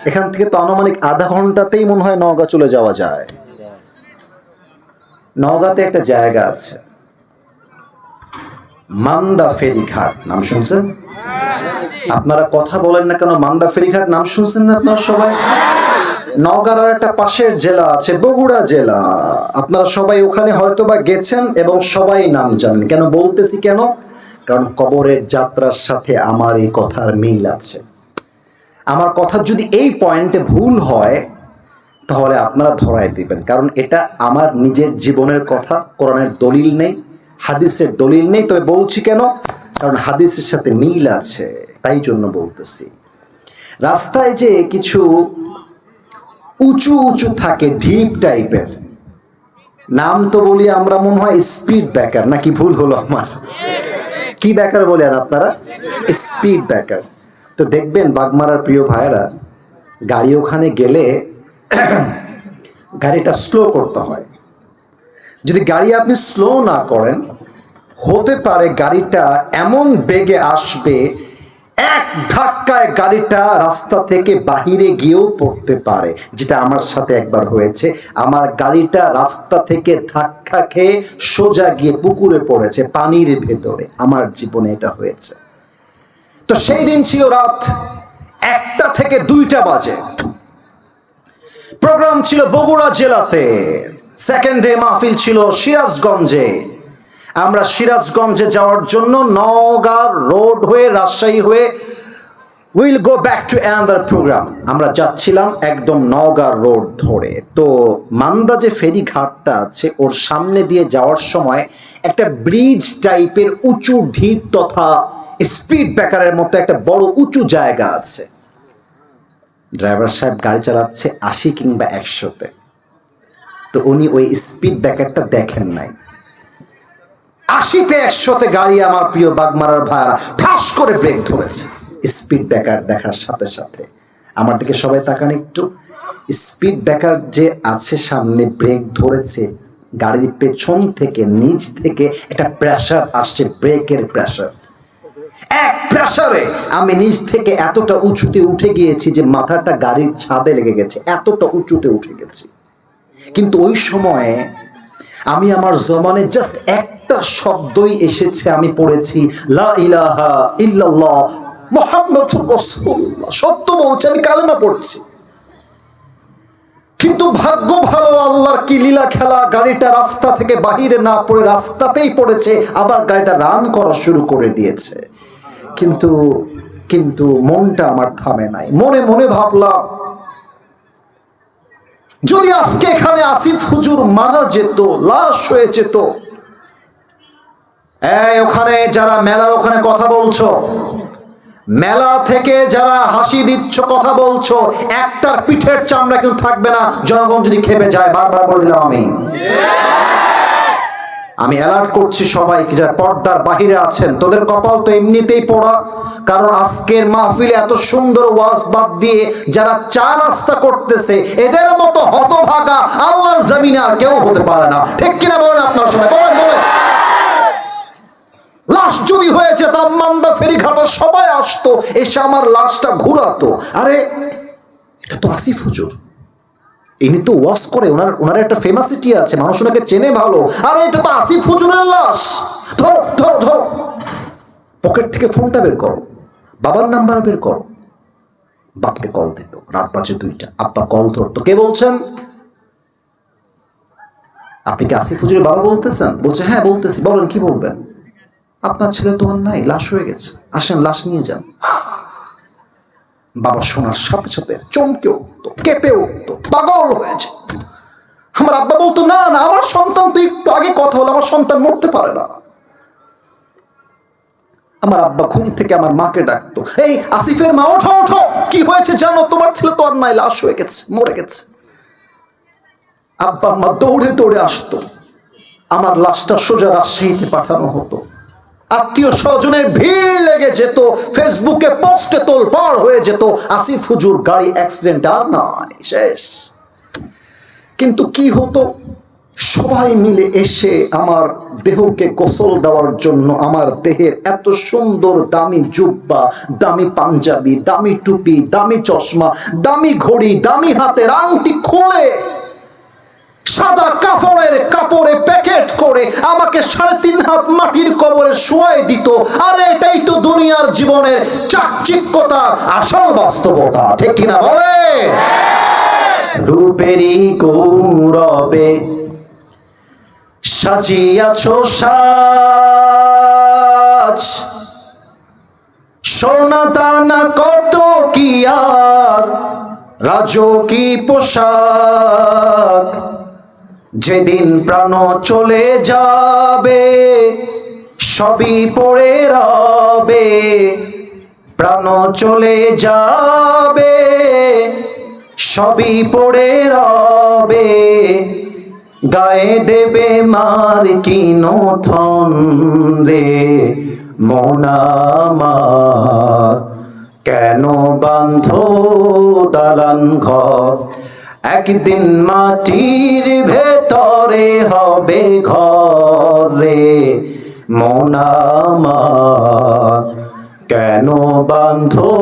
এখান থেকে তো আনুমানিক আধা ঘন্টাতেই মনে হয় নওগাঁ চলে যাওয়া যায়। নওগাঁতে একটা জায়গা আছে মান্দা ফেরিঘাট। নাম শুনছেন? আপনারা কথা বলেন না কেন? মান্দা ফেরিঘাট নাম শুনছেন না আপনারা সবাই? নওগাঁর একটা পাশের জেলা আছে বগুড়া জেলা। আপনারা সবাই ওখানে হয়তোবা গেছেন এবং সবাই নাম জানেন। কেন বলতেছি কেন? কারণ কবরের যাত্রার সাথে আমার এই কথার মিল আছে। আমার কথা যদি এই পয়েন্টে ভুল হয় তাহলে আপনারা ধরায় দিবেন, কারণ এটা আমার নিজের জীবনের কথা। কোরআনের দলিল নেই, হাদিসের দলিল নেই, তবে বলছি কেন? কারণ হাদিসের সাথে মিল আছে, তাই জন্য বলতেছি। রাস্তায় যে কিছু উঁচু উঁচু থাকে, ঢিপ টাইপের, নাম তো বলি আমরা মনে হয় স্পিড ব্রেকার, নাকি ভুল হলো আমার? কি ব্রেকার বলেন আপনারা? Speed breaker. তো দেখবেন বাগমারার প্রিয় ভাইয়েরা, গাড়ি ওখানে গেলে গাড়িটা স্লো করতে হয়। যদি গাড়ি আপনি স্লো না করেন, হতে পারে গাড়িটা এমন বেগে আসবে, এক ধাক্কায় গাড়িটা রাস্তা থেকে বাহিরে গিয়েও পড়তে পারে, যেটা আমার সাথে একবার হয়েছে। আমার গাড়িটা রাস্তা থেকে ধাক্কা খেয়ে সোজা গিয়ে পুকুরে পড়েছে, পানির ভেতরে। আমার জীবনে এটা হয়েছে। তো সেই দিন ছিল রাত 1টা থেকে 2টা বাজে। প্রোগ্রাম ছিল বগুড়া জেলাতে, সেকেন্ড ডে মাহফিল ছিল সিরাজগঞ্জে। আমরা সিরাজগঞ্জে যাওয়ার জন্য নওগাঁ রোড হয়ে রাজশাহী হয়ে will go back to another programme. আমরা যাচ্ছিলাম একদম নওগাঁ রোড ধরে। তো মান্দা যে ফেরি ঘাটটা আছে ওর সামনে দিয়ে যাওয়ার সময় একটা ব্রিজ টাইপের উঁচু ঢিপ তথা স্পিড ব্রেকারের মতো একটা বড় উঁচু জায়গা আছে। ড্রাইভার সাহেব গাড়ি চালাচ্ছে 80 কিংবা 100-তে। তো উনি ওই স্পিড ব্রেকারটা দেখেন নাই। 80-তে 100-তে গাড়ি, আমার প্রিয় বাগমারার ভাইরা, ঠাস করে ব্রেক ধরেছে। স্পিড ব্রেকার দেখার সাথে সাথে আমার দিকে সবাই তাকান একটু। স্পিড ব্রেকার যে আছে সামনে, ব্রেক ধরেছে, গাড়ির পেছন থেকে নিচ থেকে একটা প্রেসার আসছে, ব্রেকের প্রেসার। এক প্রেসারে আমি নিচ থেকে এতটা উঁচুতে উঠে গিয়েছি যে মাথাটা গাড়ির ছাদে লেগে গেছে, এতটা উঁচুতে উঠে গেছি। কিন্তু ওই সময়ে আমি আমার জবানে জাস্ট একটা শব্দই এসেছে, আমি পড়েছি লা ইলাহা ইল্লাল্লাহ মুহাম্মাদুর রাসূলুল্লাহ। সত্য বলছি, আমি কালেমা পড়ছি। কিন্তু ভাগ্য ভালো, আল্লাহর কি লীলা খেলা, গাড়িটা রাস্তা থেকে বাহিরে না পড়ে রাস্তাতেই পড়েছে, আবার গাড়িটা রান করা শুরু করে দিয়েছে। কিন্তু কিন্তু মনটা আমার থামে নাই। মনে মনে ভাবলাম, যদি আজকে এখানে আসিফ হুজুর মারা যেত, লাশ হয়ে যেত। ওখানে যারা মেলার ওখানে কথা বলছো, মেলা থেকে যারা হাসি দিচ্ছ, কথা বলছো, একটার পিঠের চামড়া কেউ থাকবে না জনগণ যদি খেপে যায়। বারবার বলে দিলাম আমি অ্যালার্ট করছি সবাইকে যারা পর্দার বাহিরে আছেন, তোদের কপাল তো এমনিতেই পোড়া। কারণ আজকের মাহফিলে এত সুন্দর ওয়াজ বাদ দিয়ে যারা চা নাস্তা করতেছে, এদের মতো হতভাগা আল্লাহর জমিনে আর কেউ হতে পারে না। ঠিক কিনা বলেন আপনার সবাই? বলেন। লাশ যদি হয়ে যেতাম, মান্দা ফেরিঘাটে সবাই আসতো, এসে আমার লাশটা ঘুরাতো। আরে এটা তো আসিফ হুজুর, ইনি তো ওয়াজ করে, ওনার একটা ফেমাসিটি আছে, মানুষ ওনাকে চেনে ভালো। আরে এটা তো আসিফ হুজুরের লাশ। ধরো ধরো ধরো, পকেট থেকে ফোনটা বের করো, বাবার নাম্বার বের করো। বাপকে কল দিত, রাত বাজে 2টা, আব্বা কল ধরতো। কে বলছেন? আপনি কি আসিফ হুজুরের বাবা বলতেছেন? বলছে হ্যাঁ বলতেছি। বলেন কি বলবেন? আপনার ছেলে তো আর নাই, লাশ হয়ে গেছে, আসেন লাশ নিয়ে যান। বাবা শোনার সাথে সাথে চমকে উঠতো, কেঁপে উঠতো, পাগল হয়ে যেত। আমার আব্বা বলতো, না না, আমার সন্তান তো একটু আগে কথা হলো, আমার সন্তান মরতে পারে না। আমার আব্বা ঘুম থেকে আমার মাকে ডাকতো, এই আসিফের মা, ওঠো ওঠো, কি হয়েছে জানো? তোমার ছেলে তো আর নাই, লাশ হয়ে গেছে, মরে গেছে। আব্বা আম্মা দৌড়ে দৌড়ে আসতো, আমার লাশটা সোজা রাজশাহীতে পাঠানো হতো। আত্মীয় স্বজনের ভিড় লেগে যেত, ফেসবুকে পোস্টে তোলপাড় হয়ে যেত, আসিফ হুজুর গাড়ি অ্যাক্সিডেন্ট, আর নয়, শেষ। কিন্তু কি হতো, সবাই মিলে এসে আমার দেহকে গোসল দেওয়ার জন্য আমার দেহের এত সুন্দর দামি জুব্বা, দামি পাঞ্জাবি, দামি টুপি, দামি চশমা, দামি ঘড়ি, দামি হাতের আংটি খুলে সাদা কাপড়ের কাপড়ে প্যাকেট করে আমাকে 3.5 হাত মাটির কবরে শুয়াই দিত। আর এটাই তো দুনিয়ার জীবনের চাকচিক্যতা, আসল বাস্তবতা, ঠিক কিনা বলে? রূপেরই গৌরবে সাজিয়াছো সাজ, সোনা দানা কত কি আর রাজকী পোশাক, যেদিন প্রাণ চলে যাবে সবই পড়ে রবে, প্রাণ চলে যাবে সবই পড়ে রবে, গায়ে দেবে মার কি নথন রে মন আমার, কেন বাঁধো দালান ঘর, একদিন মাটির ভেতরে হবে ঘর রে মন আমার, কেন বাঁধো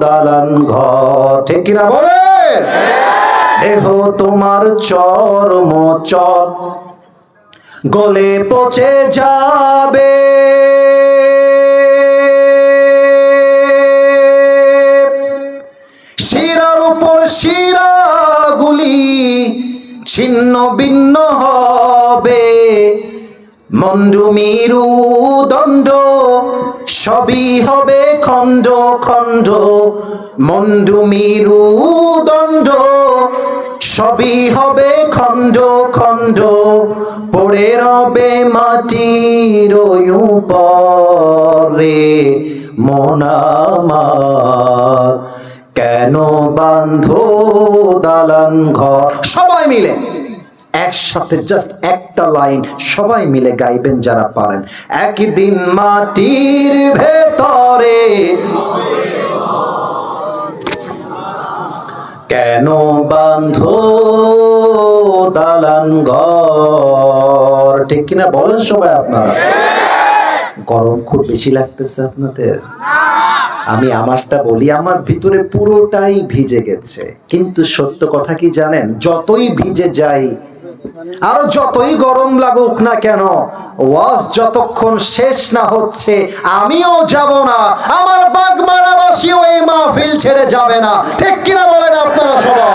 দালান ঘর, ঠিক কিনা বলে? দেহ তোমার চরম চর গলে পচে যাবে, শিরার উপর শিরাগুলি ছিন্ন ভিন্ন হবে, মন্ডু মিরু দণ্ড সবই হবে খণ্ড খণ্ড, মন্ডু মিরু দণ্ড সবই হবে খণ্ড খণ্ড, পড়ে রবে মাটির উপরে মন আমার, কেন বাঁধো দালান ঘর। সবাই মিলে একসাথে জাস্ট একটা লাইন সবাই মিলে গাইবেন যারা পারেন, একদিন মাটির ভেতরে কেন বাঁধো দালান ঘর, ঠিক কিনা বলেন সবাই আপনারা? গরম খুব বেশি লাগতেছে আপনাদের? আমি আমারটা বলি, আমার ভিতরে পুরোটাই ভিজে গেছে, কিন্তু সত্য কথা কি জানেন, যতই ভিজে যাই আর যতই গরম লাগুক না কেন, ওয়াজ যতক্ষণ শেষ না হচ্ছে আমিও যাব না, আমার বাগমারাবাসীও এই মাহফিল ছেড়ে যাবে না, ঠিক কিনা বলেন আপনারা সবাই?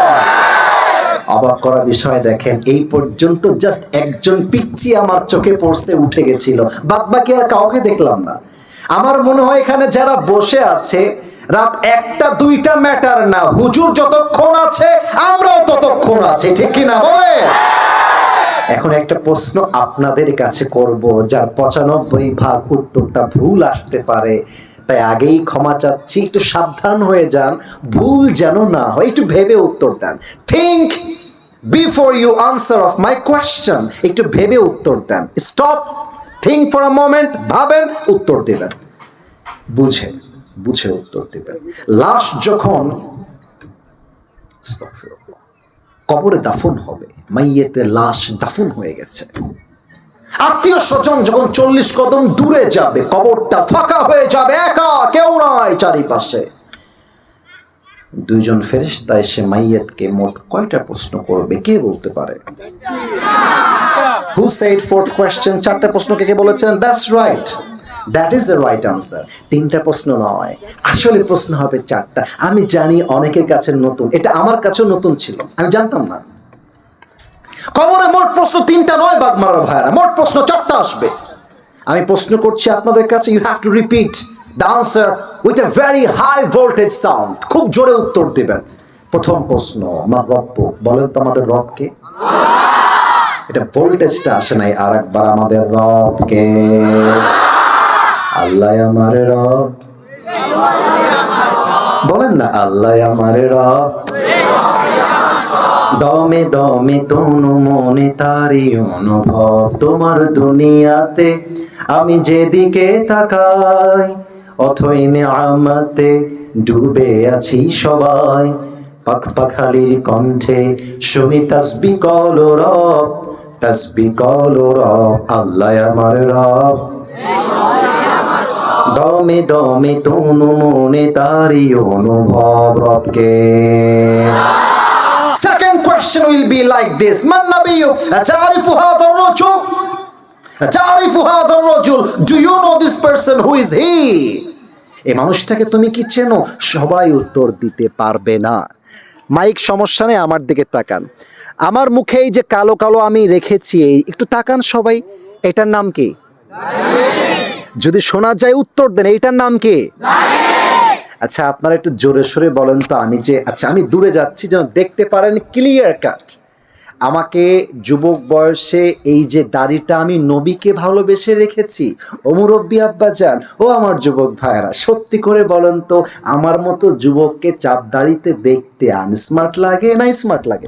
অবাক করা বিষয় দেখেন, এই পর্যন্ত জাস্ট একজন পিচ্চি আমার চোখে পড়ছে, উঠে গেছিল, বাদ বাকি আর কাউকে দেখলাম না। আমার মনে হয় এখানে যারা বসে আছে, রাত 1টা 2টা ম্যাটার না, হুজুর যতক্ষণ আছে আমরাও ততক্ষণ আছি, ঠিক কিনা বলে? এখন একটা প্রশ্ন আপনাদের কাছে করব, যার 95% উত্তরটা ভুল আসতে পারে, তাই আগেই ক্ষমা চাচ্ছি, একটু সাবধান হয়ে যান, ভুল যেন না হয়, একটু ভেবে উত্তর দেন। Think before you answer of my question, একটু ভেবে উত্তর দেন। Stop, think for a moment, ভাবেন, উত্তর দেবেন, বুঝে বুঝে উত্তর দেবেন। লাশ যখন কবরে দাফন হবে, মাইয়েতে লাশ দাফন হয়ে গেছে, আত্মীয় স্বজন যখন 40 কদম দূরে যাবে, কবরটা ফাঁকা হয়ে যাবে, একা, কেউ নাই চারিপাশে, 2জন ফেরেশতা এসে মাইয়েতকে মোট কয়টা প্রশ্ন করবে কে বলতে পারে? Who said fourth question? 4টা প্রশ্ন কে বলেছেন? That's right, that is the right answer. 3টা প্রশ্ন নয়, আসলে প্রশ্ন হবে 4টা। আমি জানি অনেকের কাছে নতুন, এটা আমার কাছেও নতুন ছিল, আমি জানতাম না। কবরে মোট প্রশ্ন 3টা নয় বাগমারা ভাইরা, মোট প্রশ্ন 4টা আসবে। আমি প্রশ্ন করছি আপনাদের কাছে, you have to repeat, the answer with a very high voltage sound, খুব জোরে উত্তর দিবেন। প্রথম প্রশ্ন, আমার রব, বলেন তো আমাদের রবকে? এটা ভোল্টেজটা আসে নাই, আর একবার আমাদের রবকে। আল্লাহ আমার রব, বলেন না আল্লাহ আমার রব। দমে দমে তনু মনে তারি অনুভব, তোমার দুনিয়াতে আমি যেদিকে তাকাই, অথই নেয়ামতে ডুবে আছি সবাই। পাখ পাখালির কণ্ঠে শুনি তাসবিহ কলো রব, তাসবিহ কলো রব, আল্লাহ আমার রব। দমে দমে তনু মনে তারি অনুভব রবকে। Second question will be like this. Man nabiyyu? Ta'rifu hadha ar-rajul? Ta'rifu hadha ar-rajul? Do you know this person? Who is he? এই মানুষটাকে তুমি কি চেনো? সবাই উত্তর দিতে পারবে না। মাইক সমস্যা নেই, আমার দিকে তাকান। আমার মুখে এই যে কালো কালো আমি রেখেছি, একটু তাকান সবাই। এটার নাম কি? যদি শোনা যায় উত্তর দেন, এইটার নাম কি? আচ্ছা আপনারা একটু জোরে সোরে বলেন তো। আমি দূরে যাচ্ছি যেন দেখতে পারেন ক্লিয়ার কাট। আমাকে যুবক বয়সে এই যে দাড়িটা আমি নবীকে ভালোবেসে রেখেছি। ও মুরব্বি আব্বাজান, ও আমার যুবক ভাইরা, সত্যি করে বলেন তো, আমার মতো যুবককে চাপ দাড়িতে দেখতে আনস্মার্ট লাগে না স্মার্ট লাগে?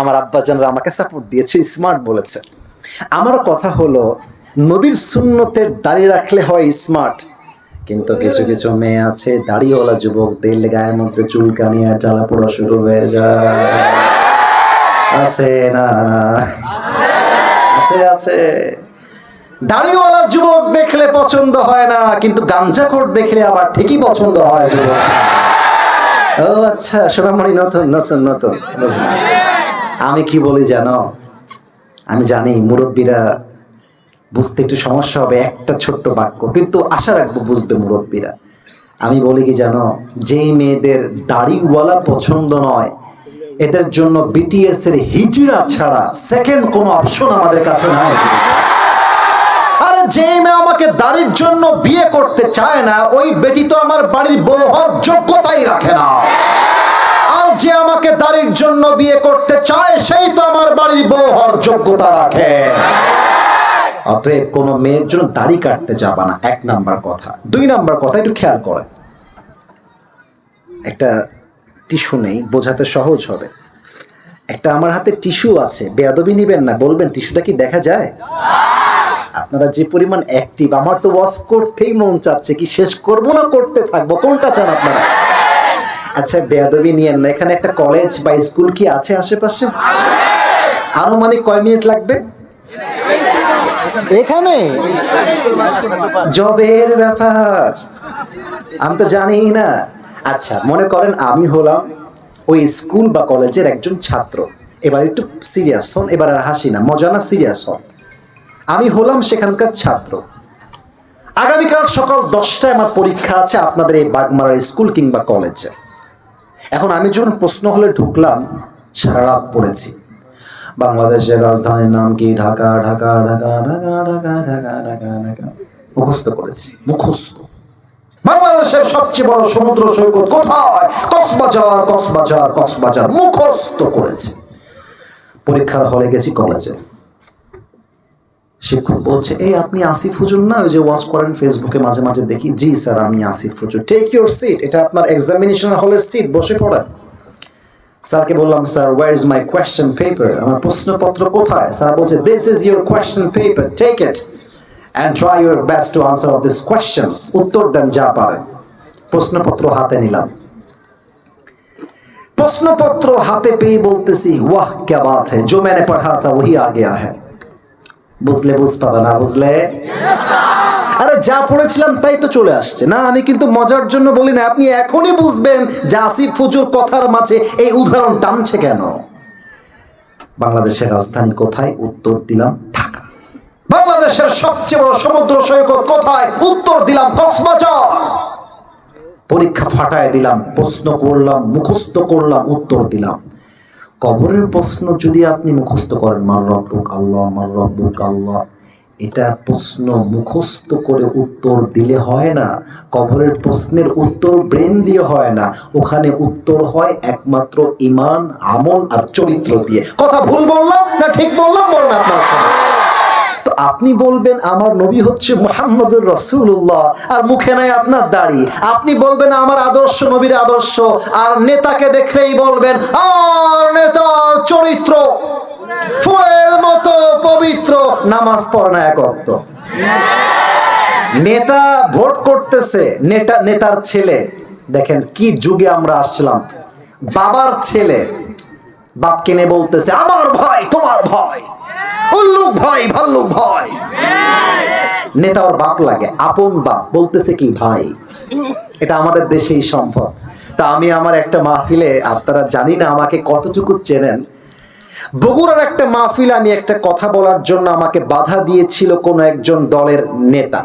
আমার আব্বাজানরা আমাকে সাপোর্ট দিয়েছে, স্মার্ট বলেছে। আমার কথা হলো, নবীর সুন্নতের দাড়ি রাখলে হয় স্মার্ট, কিন্তু কিছু কিছু মেয়ে আছে দাড়িওয়ালা যুবকদের গায়ের মধ্যে চুলকানি আর জ্বালা পোড়া শুরু হয়ে যায়। আছে না? আছে আছে। দাড়িওয়ালা যুবক দেখলে পছন্দ হয় না, কিন্তু গাঞ্জাখোর দেখলে আবার ঠিকই পছন্দ হয় যুবক। ও আচ্ছা, সোনামণি নতুন নতুন নতুন। আমি কি বলি জানো? আমি জানি মুরব্বীরা বুঝতে একটু সমস্যা হবে, একটা ছোট্ট বাক্য, কিন্তু আশা রাখবো বুঝবে মুরব্বীরা। আমি বলি কি জানো? যেই মেয়েদের দাড়িওয়ালা পছন্দ নয়, এদের জন্য বিটিএস এর হিজড়া ছাড়া সেকেন্ড কোনো অপশন আমাদের কাছে নাই। আরে যেই মেয়ে আমাকে দাড়ির জন্য বিয়ে করতে চায় না, ওই বেটি তো আমার বাড়ির বউ হওয়ার যোগ্যতাই রাখে না। আর যে আমাকে দাড়ির জন্য বিয়ে করতে চায়, সেই তো আমার বাড়ির বউ হওয়ার যোগ্যতা রাখে। অতএব কোনো মেয়ের জন্য দাড়ি কাটতে যাবা না, এক নাম্বার কথা। দুই নাম্বার কথা, একটু খেয়াল করেন। একটা টিস্যু নেই, বোঝাতে সহজ হবে। একটা আমার হাতে টিস্যু আছে, বেয়াদবি নিবেন না, বলবেন টিস্যুটা কি দেখা যায়? আপনারা যে পরিমাণ অ্যাক্টিভ, আমার তো ওয়াশ করতেই মন চাচ্ছে, কি শেষ করব না করতে থাকবো, কোনটা চান আপনারা? আচ্ছা বেয়াদবি নিয়েন না। এখানে একটা কলেজ বা স্কুল কি আছে আশেপাশে? আনুমানিক কয় মিনিট লাগবে? এখানে জবের ব্যাপার আমি তো জানি না। আচ্ছা মনে করেন আমি হলাম ওই স্কুল বা কলেজের একজন ছাত্র। এবার একটু সিরিয়াস হন, এবার আর হাসি না, মজা না, সিরিয়াস হন। আমি হলাম সেখানকার ছাত্র। আগামীকাল সকাল 10টায় আমার পরীক্ষা আছে আপনাদের এই বাগমারার স্কুল কিংবা কলেজে। এখন আমি যখন প্রশ্ন হলে ঢুকলাম, সারা রাত পড়েছি বাংলাদেশের রাজধানীর নাম কি, ঢাকা ঢাকা ঢাকা ঢাকা ঢাকা ঢাকা ঢাকা ঢাকা, মুখস্থ করেছি। মুখস্থ। বাংলাদেশের সবচেয়ে বড় সমুদ্র সৈকত কোথায়? কক্সবাজার কক্সবাজার কক্সবাজার, মুখস্থ করেছি। পরীক্ষার হলে গেছি কলেজে। শিক্ষক বলছে, এই আপনি আসিফ হুজুর না, ওই যে ওয়াচ করেন ফেসবুকে মাঝে মাঝে দেখি? জি স্যার আমি আসিফ হুজুর। টেক ইউর সিট, এটা আপনার এক্সামিনেশন হলের সিট, বসে পড়েন। স্যারকে বললাম, sir where is my question paper, আমার প্রশ্নপত্র কোথায়? স্যার বলছে, this is your question paper, take it and try your best to answer of these questions. উত্তর দেন যা পারেন। প্রশ্নপত্র হাতে নিলাম। প্রশ্নপত্র হাতে পেয়ে বলতেছি, ওয়াহ क्या बात है, जो मैंने पढ़ा था वही आ गया है। বুঝলে বুঝ পাবে না বুঝলে? আরে যা পড়েছিলাম তাই তো চলে আসছে। না আমি কিন্তু মজার জন্য বলি না, আপনি এখনই বুঝবেন যে আসিফ হুজুর কথার মাঝে এই উদাহরণ টানছে কেন। বাংলাদেশের রাজধানী কোথায়? উত্তর দিলাম ঢাকা। বাংলাদেশের সবচেয়ে বড় সমুদ্র সৈকত কোথায়? উত্তর দিলাম কক্সবাজার। পরীক্ষা ফাটায় দিলাম, প্রশ্ন করলাম, মুখস্থ করলাম, উত্তর দিলাম। কবরের প্রশ্ন যদি আপনি মুখস্থ করেন, মার রব্বুক আল্লাহ, মার রব্বুক আল্লাহ, এটা প্রশ্ন মুখস্থ করে উত্তর দিলে হয় না। কবরের প্রশ্নের উত্তর ব্রেন দিয়ে হয় না, ওখানে উত্তর হয় একমাত্র ঈমান, আমল আর চরিত্র দিয়ে। কথা ভুল বললাম না ঠিক বললাম? বলুন আপনার সামনে। তো আপনি বলবেন আমার নবী হচ্ছে মুহাম্মদুর রাসূলুল্লাহ, আর মুখে নাই আপনার দাড়ি। আপনি বলবেন আমার আদর্শ নবীর আদর্শ, আর নেতাকে দেখলেই বলবেন আর নেতার চরিত্র ফুলের মতো পবিত্র, নামাজ পড়ে না এক ওয়াক্ত। নেতা ভোট করতেছে, নেতার ছেলে, দেখেন কি যুগে আমরা আসলাম। বাবার ছেলে বাপকে নিয়ে বলতেছে আমার ভাই তোমার ভাই, উল্লুক ভাই ভাল্লুক ভাই। নেতা ওর বাপ লাগে, আপন বাপ, বলতেছে কি ভাই। এটা আমাদের দেশেই সম্ভব। তা আমি আমার একটা মাহফিলে, আপনারা জানি না আমাকে কতটুকু চেনেন, বগুড়ার একটা মাহফিলে আমি একটা কথা বলার জন্য আমাকে বাধা দিয়েছিল কোন একজন দলের নেতা।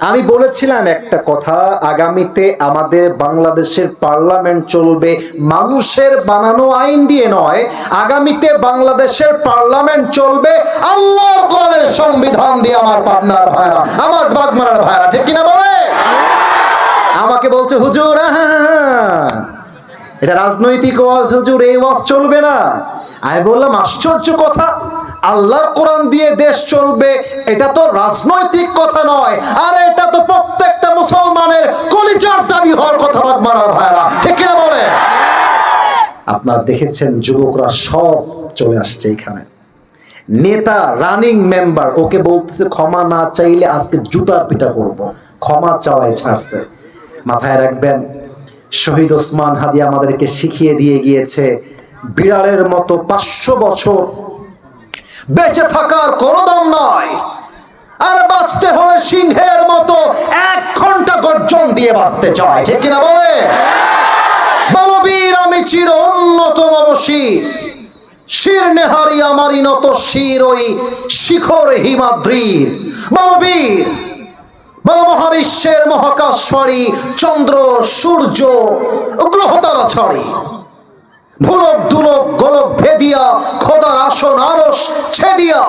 আমি বলেছিলাম একটা কথা, আগামীতে আমাদের বাংলাদেশের পার্লামেন্ট চলবে মানুষের বানানো আইন দিয়ে নয়, আগামীতে বাংলাদেশের পার্লামেন্ট চলবে আল্লাহর কোরআনের সংবিধান দিয়ে। আমার পাবনার ভাইরা, আমার বাগমারার ভাইরা, ঠিক কিনা বলে? আমাকে বলছে হুজুর এটা রাজনৈতিক ওয়াজ, হুজুর এই ওয়াজ চলবে না। আমি বললাম আশ্চর্য কথা, আল্লাহর কোরআন দিয়ে দেশ চলবে, এটা তো রাজনৈতিক কথা নয়, আর এটা তো প্রত্যেকটা মুসলমানের কলিজার দাবি হওয়ার কথা। মারার ভাইরা, ঠিক কিনা বলে? আপনারা দেখেছেন যুবকরা সব চলে আসছে এখানে। নেতা রানিং মেম্বার, ওকে বলতেছে ক্ষমা না চাইলে আজকে জুতার পিটা করব, ক্ষমা চাওয়াই ছাড়ছে। মাথায় রাখবেন, শহীদ ওসমান হাদি আমাদেরকে শিখিয়ে দিয়ে গিয়েছে বিড়ালের মতো 500 বছর বেঁচে থাকার কোনো দাম নয়, আর বাঁচতে হলে সিংহের মতো 1 ঘন্টা গর্জন দিয়ে বাঁচতে চায়, ঠিক কিনা বলে? বলবীর আমি চির অন্যতম শির, শির নেহারি আমারই নত শির ওই শিখর হিমাদ্রির। বলবীর বল মহাবিশ্বের মহাকাশারি, চন্দ্র সূর্য গ্রহ তারা ছাড়ি, ভুলক দুলক গোলক ভেদিয়া খোদার আসন আরশ ছেদিয়া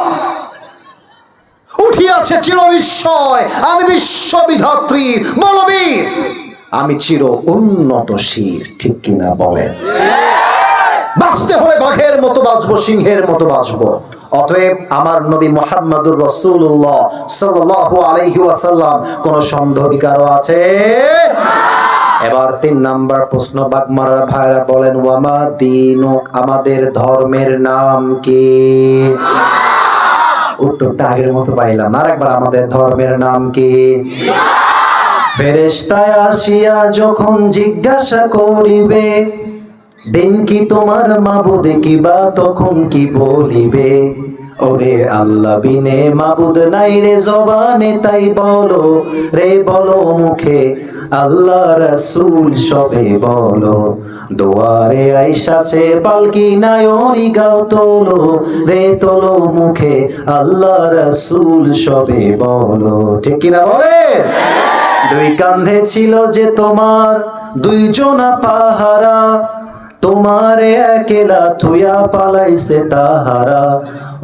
উঠিয়াছে চির বিস্ময়, আমি বিশ্ববিধাত্রী বলবীর, আমি চির উন্নত শির, ঠিক কিনা বলেন? বাঁচতে হলে বাঘের মতো বাঁচবো, সিংহের মতো বাঁচবো। অতএব আমার নবী মুহাম্মদুর রাসূলুল্লাহ সাল্লাল্লাহু আলাইহি ওয়াসাল্লাম, কোন সন্দেহ কি কারো আছে? এবার 3 নাম্বার প্রশ্ন, বাগমারার ভাইরা বলেন ওয়ামা দীনুক, আমাদের ধর্মের নাম কি? উত্তরটা আগের মতো পাইলাম, আরেকবার, আমাদের ধর্মের নাম কি? ফেরেশতায় আসিয়া যখন জিজ্ঞাসা করিবে দিন কি তোমার মাবুদ কিবা, তখন কি বলিবে ওরে আল্লাহ বিনে মাবুদ নাই রে জবানে, তাই বলো রে বলো মুখে আল্লাহ রাসূল সবে বলো, দুয়ারে আইসাছে পালকি নায়রি গাও তোলো রে তোলো মুখে আল্লাহ রাসূল সবে বলো, ঠিক কিনা বলে? 2 কাঁধে ছিল যে তোমার 2 জনা পাহারা, তোমারে একলা থুয়া পালাইছে তাহারা,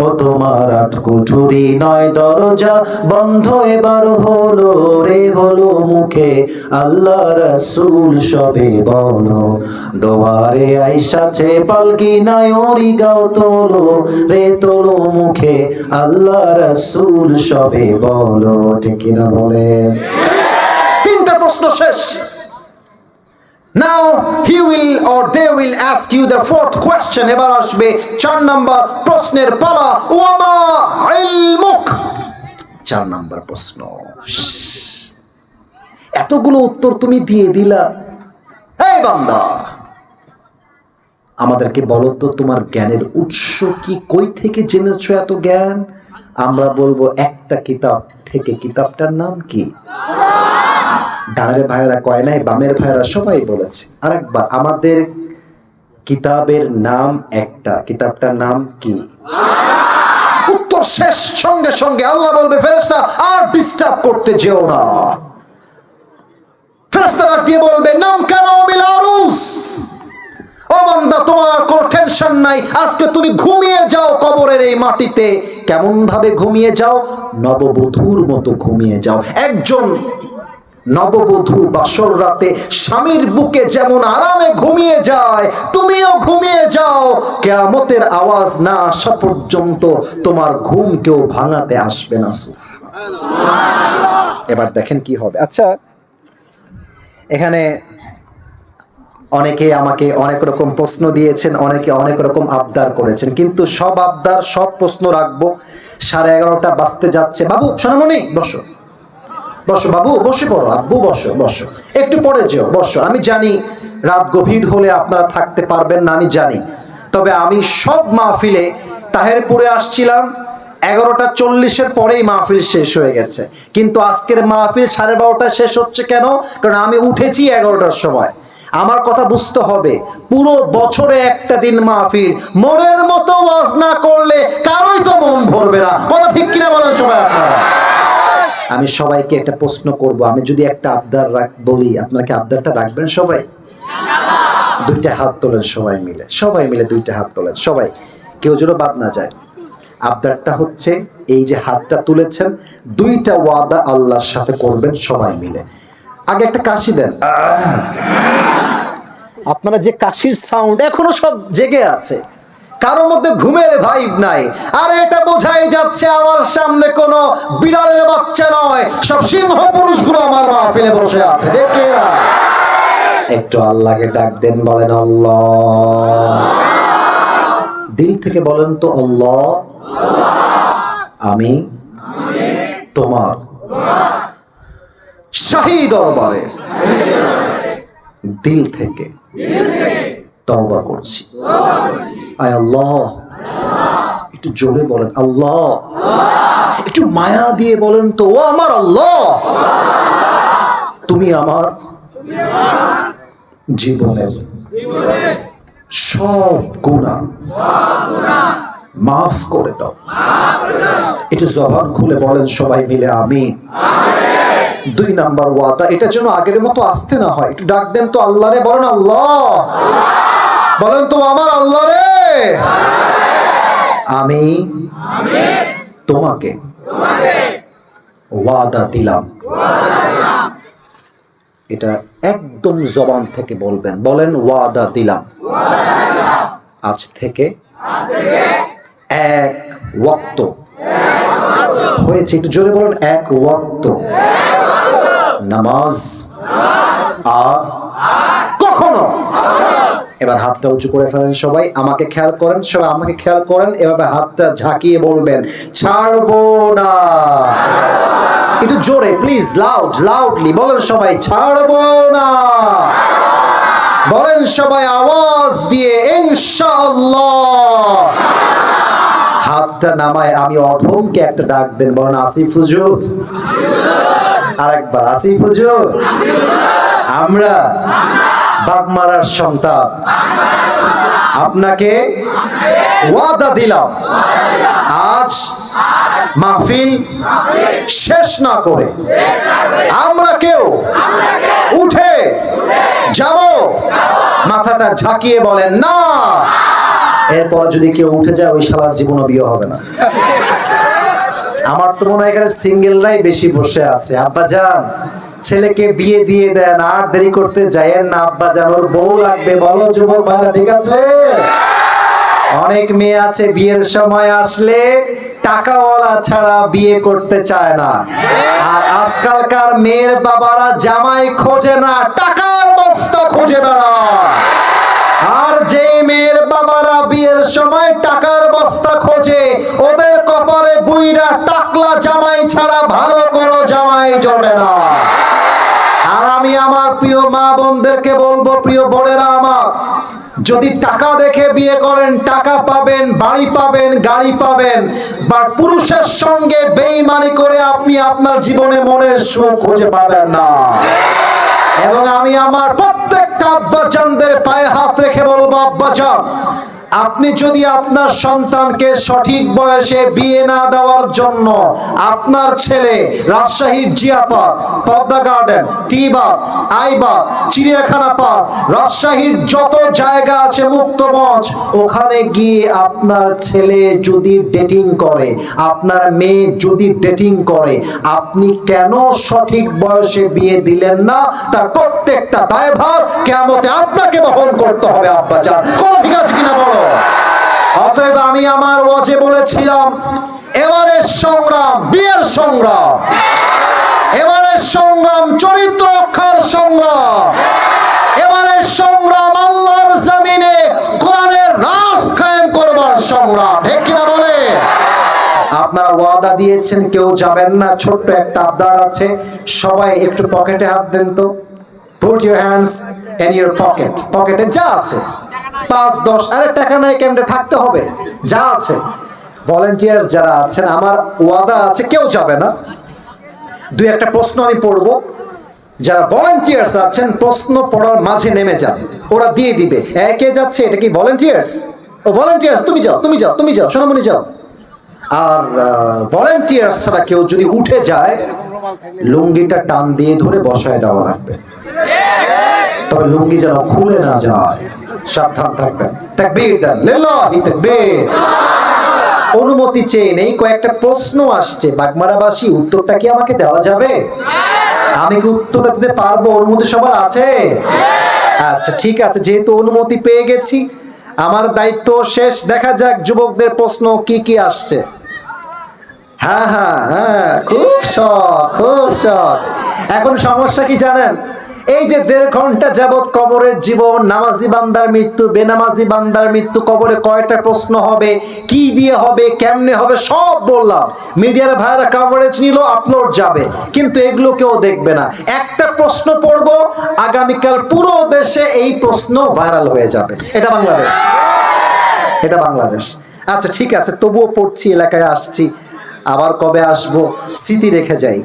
ও তোমার 8 কুঠুরি 9 দরজা বন্ধ এবার হলো রে হলো মুখে আল্লাহ রাসূল সবে বলো, দুয়ারে আইসাছে পালকি নায়রি গাও তোলো রে তোলো মুখে আল্লাহ রাসূল সবে বলো, ঠিক না বলেন? 3টা প্রশ্ন শেষ। Now he will or they will ask you the 4th question. এবার আসবে 4 নাম্বার প্রশ্নের পালা। ওয়ামা ইলমুক, 4 নাম্বার প্রশ্ন। এতগুলো উত্তর তুমি দিয়ে দিলা, এই বান্দা আমাদেরকে বলো তো তোমার জ্ঞানের উৎস কি, কই থেকে জেনেছো এত জ্ঞান? আমরা বলবো একটা কিতাব থেকে, কিতাবটার নাম কি? ডানের ভাইরা কয় নাই, বামের ভাইরা সবাই বলেছে। আরেকবার, আমাদের কিতাবের নাম একটা, কিতাবটার নাম কি? উত্তর শেষ সঙ্গে সঙ্গে আল্লাহ বলবে ফেরেশতা আর ডিস্টার্ব করতে যেও না। ফেরেশতারা দিয়ে বলবে নাম কেন মিল আরুস, ও বান্দা তোমার কোনো টেনশন নাই, আজকে তুমি ঘুমিয়ে যাও কবরের এই মাটিতে, কেমন ভাবে ঘুমিয়ে যাও? নববধূর মতো ঘুমিয়ে যাও। একজন নববধূ বাসর রাতে স্বামীর বুকে যেমন আরামে ঘুমিয়ে যায়, তুমিও ঘুমিয়ে যাও। কিয়ামতের আওয়াজ না আসা পর্যন্ত তোমার ঘুম কেউ ভাঙাতে আসবে না। এবার দেখেন কি হবে। আচ্ছা, এখানে অনেকে আমাকে অনেক রকম প্রশ্ন দিয়েছেন, অনেকে অনেক রকম আবদার করেছেন, কিন্তু সব আবদার সব প্রশ্ন রাখবো। 11:30 বাজতে যাচ্ছে। বাবু সোনামণি বসো, বসো বাবু, বসে পড়ো। আব্বু বসো, বসো, একটু পরে যেও, বসো। আমি জানি রাত গভীর হলে আপনারা থাকতে পারবেন না, আমি জানি। তবে আমি সব মাহফিলে তাহেরপুরে আসছিলাম 11:40 পরেই মাহফিল শেষ হয়ে গেছে, কিন্তু আজকের মাহফিল 12:30 শেষ হচ্ছে কেন? কারণ আমি উঠেছি 11টার সময়। আমার কথা বুঝতে হবে, পুরো বছরে একটা দিন মাহফিল, মনের মতো ওয়াজ না করলে কারোই তো মন ভরবে না। কথা ঠিক কিনা বলেন সবাই আপনারা? আমি সবাইকে একটা প্রশ্ন করব, আমি যদি একটা আবদার বলি, আপনারা কি আবদারটা রাখবেন সবাই? দুইটা হাত তোলেন সবাই মিলে, সবাই মিলে দুইটা হাত তোলেন সবাই, কেউ যেন বাদ না যায়। আবদারটা হচ্ছে এই যে হাতটা তুলেছেন, দুইটা ওয়াদা আল্লাহর সাথে করবেন সবাই মিলে। আগে একটা কাশি দেন। আপনারা যে কাশির সাউন্ড এখনো সব জেগে আছে, কারোর মধ্যে ঘুমের ভাইব নাই। আর এটা বোঝাই যাচ্ছে আমার সামনে কোনো বিড়ালের বাচ্চা নয়, সব সিংহ পুরুষগুলো আমার মাহফিলে বসে আছে। দেখে একটু আল্লাহকে ডাক দেন, বলেন আল্লাহ। দিল থেকে বলেন তো, আল্লাহ আমি তোমার শাহী দরবারে দিল থেকে তওবা করছি। আয় আল্লাহ, একটু জোরে বলেন আল্লাহ, একটু মায়া দিয়ে বলেন তো, ও আমার আল্লাহ, তুমি আমার জীবনের সব গুনাহ মাফ করে দাও। একটু জবান খুলে বলেন সবাই মিলে আমিন। 2 নাম্বার ওয়াদা, এটা যেন আগের মতো আসতে না হয়। একটু ডাক দেন তো আল্লাহ রে, বলেন আল্লাহ, বলেন তো আমার আল্লাহ রে, আমি তোমাকে ওয়াদা দিলাম। এটা একদম জবান থেকে বলবেন, বলেন ওয়াদা দিলাম আজ থেকে এক ওয়াক্ত হয়েছে, একটু জোরে বলেন, এক ওয়াক্ত নামাজ আর কখনো। এবার হাতটা উঁচু করে ফেলেন সবাই, আমাকে খেয়াল করেন, সবাই আমাকে খেয়াল করেন। এভাবে হাতটা ঝাঁকিয়ে বলবেন, ছাড়বো না। একটু জোরে প্লিজ, লাউডলি বলেন সবাই, ছাড়বো না। বলেন সবাই আওয়াজ দিয়ে, ইনশাআল্লাহ। হাতটা নামায় আমি অধমকে একটা ডাক দেন, বলেন আসিফ হুজুর। আরেকবার, আসিফ হুজুর। আমরা বাগমারার সন্তান, আপনাকে ওয়াদা দিলাম আজ মাহফিল শেষ না করে আমরা কেউ উঠে যাব। মাথাটা ঝাঁকিয়ে বলেন না। এরপর যদি কেউ উঠে যায়, ওই শালার জীবনও বিয়ে হবে না। আমার তো মনে হয় এখানে সিঙ্গেলরাই বেশি বসে আছে। আব্বা যান, ছেলেকে বিয়ে দিয়ে দেন, আর দেরি করতে যায়েন না। আব্বা যান, ওর বউ লাগবে, বলো যুবক ভাইরা, ঠিক আছে? অনেক মেয়ে আছে বিয়ের সময় আসলে টাকাওয়ালা ছাড়া বিয়ে করতে চায় না। আর আজকালকার মেয়ের বাবারা জামাই খোঁজে না, টাকার বস্তা খুঁজে বেড়ায়। আর যে মেয়ের বাবারা বিয়ের সময় টাকার বস্তা খোঁজে, ওদের কপালে বুইরা টাকলা জামাই ছাড়া ভালো কোনো জামাই জড়ে না। আর আমি আমার প্রিয় মা বোনদেরকে বলবো, প্রিয় বোনেরা আমার, যদি টাকা দেখে বিয়ে করেন, টাকা পাবেন, বাড়ি পাবেন, গাড়ি পাবেন, বা পুরুষের সঙ্গে বেঈমানি করে আপনি আপনার জীবনে মনের সুখ খুঁজে পাবেন না। এবং আমি আমার প্রত্যেকটা আব্বাজানদের পায়ে হাত রেখে বলবো, আব্বাজান, আপনি যদি আপনার সন্তানকে সঠিক বয়সে বিয়ে না দেওয়ার জন্য আপনার ছেলে রাজশাহীর জিয়াপাড়, পদ্মা গার্ডেন, টিবাগ, আইবাগ, চিড়িয়াখানা পার্ক, রাজশাহীর যত জায়গা আছে মুক্ত মঞ্চ, ওখানে গিয়ে আপনার ছেলে যদি ডেটিং করে, আপনার মেয়ে যদি ডেটিং করে, আপনি কেন সঠিক বয়সে বিয়ে দিলেন না? তার প্রত্যেকটা দায়ভার কিয়ামতে আপনাকে বহন করতে হবে আব্বাজান। কোন ঠিক আছে কিনা বলো? অতএব আমি আমার ওয়াজে বলেছিলাম, এবারের সংগ্রাম বিয়ের সংগ্রাম, এবারের সংগ্রাম চরিত্র রক্ষার সংগ্রাম, এবারের সংগ্রাম আল্লাহর জমিনে কোরআনের রাজ কায়েম করবার সংগ্রাম। ঠিক কিনা বলে? আপনারা ওয়াদা দিয়েছেন কেউ যাবেন না, ছোট্ট একটা আবদার আছে, সবাই একটু পকেটে হাত দেন তো। Put your hands in your pocket. পকেটে যা আছে 5-10, আরে টাকা নাই কেমনে, থাকতে হবে যা আছে। ভলান্টিয়ার্স যারা আছেন, আমার ওয়াদা আছে কেউ যাবে না। দুই একটা প্রশ্ন আমি পড়বো, যারা ভলান্টিয়ার্স আছেন প্রশ্ন পড়ার মাঝে নেমে যান, ওরা দিয়ে দিবে। কে যাচ্ছে? এটা কি ভলান্টিয়ার্স? ও ভলান্টিয়ার্স, তুমি যাও, তুমি যাও, তুমি যাও, সোনামণি যাও। আর ভলান্টিয়ার্স ছাড়া কেউ যদি উঠে যায়, লুঙ্গিটা টান দিয়ে ধরে বসায় দেওয়া লাগবে, তবে লুঙ্গি যেন খুলে না যায়, সাবধান থাকবেন। তাকবীর দেন, লিল্লাহি তাকবীর। অনুমতি চেয়ে নেই, কয়েকটা প্রশ্ন আসছে বাগমারাবাসী, উত্তরটা কি আমাকে দেওয়া যাবে? আমি কি উত্তরটা দিতে পারবো? অনুমতি সবার আছে? আচ্ছা ঠিক আছে, যেহেতু অনুমতি পেয়ে গেছি আমার দায়িত্ব শেষ। দেখা যাক যুবকদের প্রশ্ন কি কি আসছে। হ্যাঁ হ্যাঁ হ্যাঁ, খুব শখ, খুব শখ। এখন সমস্যা কি জানেন? এই যে 1.5 ঘন্টা যাবত কবরের জীবন, নামাজি বান্দার মৃত্যু, বেনামাজি বান্দার মৃত্যু, কবরে কয়টা প্রশ্ন হবে, কি দিয়ে হবে, কেমনে হবে, সব বললাম। মিডিয়ার ভাইরা কভারেজ নিল, আপলোড যাবে, কিন্তু এগুলো কেউ দেখবে না। একটা প্রশ্ন পড়বো, আগামীকাল পুরো দেশে এই প্রশ্ন ভাইরাল হয়ে যাবে। এটা বাংলাদেশ, এটা বাংলাদেশ। আচ্ছা ঠিক আছে, তবুও পড়ছি, এলাকায় আসছি, আবার কবে আসবো স্মৃতি রেখে যাই।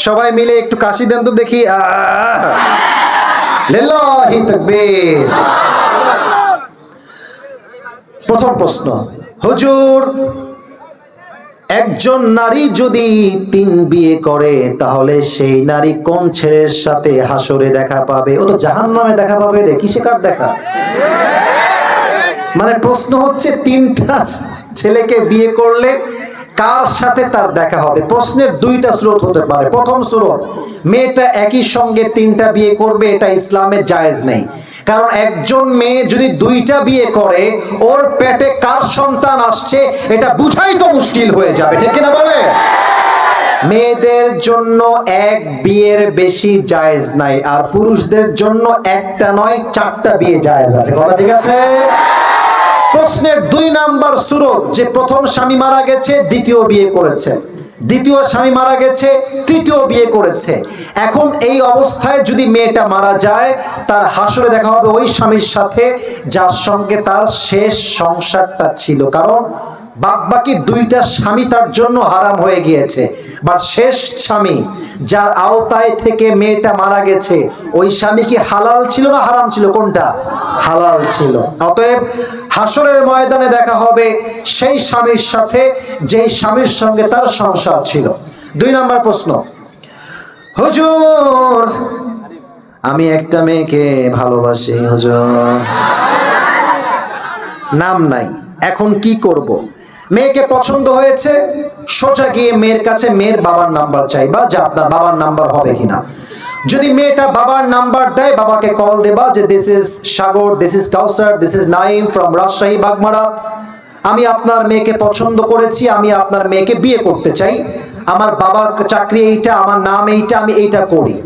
সবাই মিলে একটু কাশি দেন তো দেখি। লিল্লাহি তাকবীর। প্রথম প্রশ্ন, হুজুর একজন নারী যদি 3 বিয়ে করে তাহলে সেই নারী কোন ছেলের সাথে হাসরে দেখা পাবে? ও তো জাহান্নামে দেখা পাবে রে, কিসে কার দেখা? মানে প্রশ্ন হচ্ছে 3টা ছেলেকে বিয়ে করলে কার সাথে তার দেখা হবে? প্রশ্নের 2টা স্রোত হতে পারে। প্রথম স্রোত, মেয়েটা একই সঙ্গে 3টা বিয়ে করবে, এটা ইসলামে জায়েজ নেই। কারণ একজন মেয়ে যদি 2টা বিয়ে করে, ওর পেটে কার সন্তান আসছে এটা বুঝাই তো মুশকিল হয়ে যাবে। ঠিক কিনা বলে? মেয়েদের জন্য 1 বিয়ের বেশি জায়েজ নাই, আর পুরুষদের জন্য 1টা নয় 4টা বিয়ে জায়েজ আছে। কথা ঠিক আছে? প্রশ্নের 2 নাম্বার সুরত, যে প্রথম স্বামী মারা গেছে, দ্বিতীয় বিয়ে করেছে, দ্বিতীয় স্বামী মারা গেছে, তৃতীয় বিয়ে করেছে। এখন এই অবস্থায় যদি মেয়েটা মারা যায়, তার হাসরে দেখা হবে ওই স্বামীর সাথে যার সঙ্গে তার শেষ সংসারটা ছিল। কারণ বাকি 2টা স্বামী তার জন্য হারাম হয়ে গিয়েছে, বা শেষ স্বামী যার আওতায় থেকে মেয়েটা মারা গেছে, ওই স্বামী কি হালাল ছিল না হারাম ছিল? কোনটা? হালাল ছিল। অতএব হাসরের ময়দানে দেখা হবে সেই স্বামীর সাথে যেই স্বামীর সঙ্গে তার সংসার ছিল। 2 নাম্বার প্রশ্ন, হুজুর আমি একটা মেয়েকে ভালোবাসি, হুজুর নাম নাই, এখন কি করব? মেয়েকে পছন্দ হয়েছে, সোজা গিয়ে মেয়ের কাছে মেয়ের বাবার নাম্বার চাইবা, যে আপনার বাবার নাম্বার হবে কিনা। যদি মেয়েটা বাবার নাম্বার দেয়, বাবাকে কল দেবা যে this is Sagar, this is Kawsar, this is Naim from Rajshahi Bagmara, আমি আপনার মেয়েকে পছন্দ করেছি, আমি আপনার মেয়েকে বিয়ে করতে চাই, আমার বাবার চাকরি এইটা, আমার নাম এইটা, আমি এইটা করি।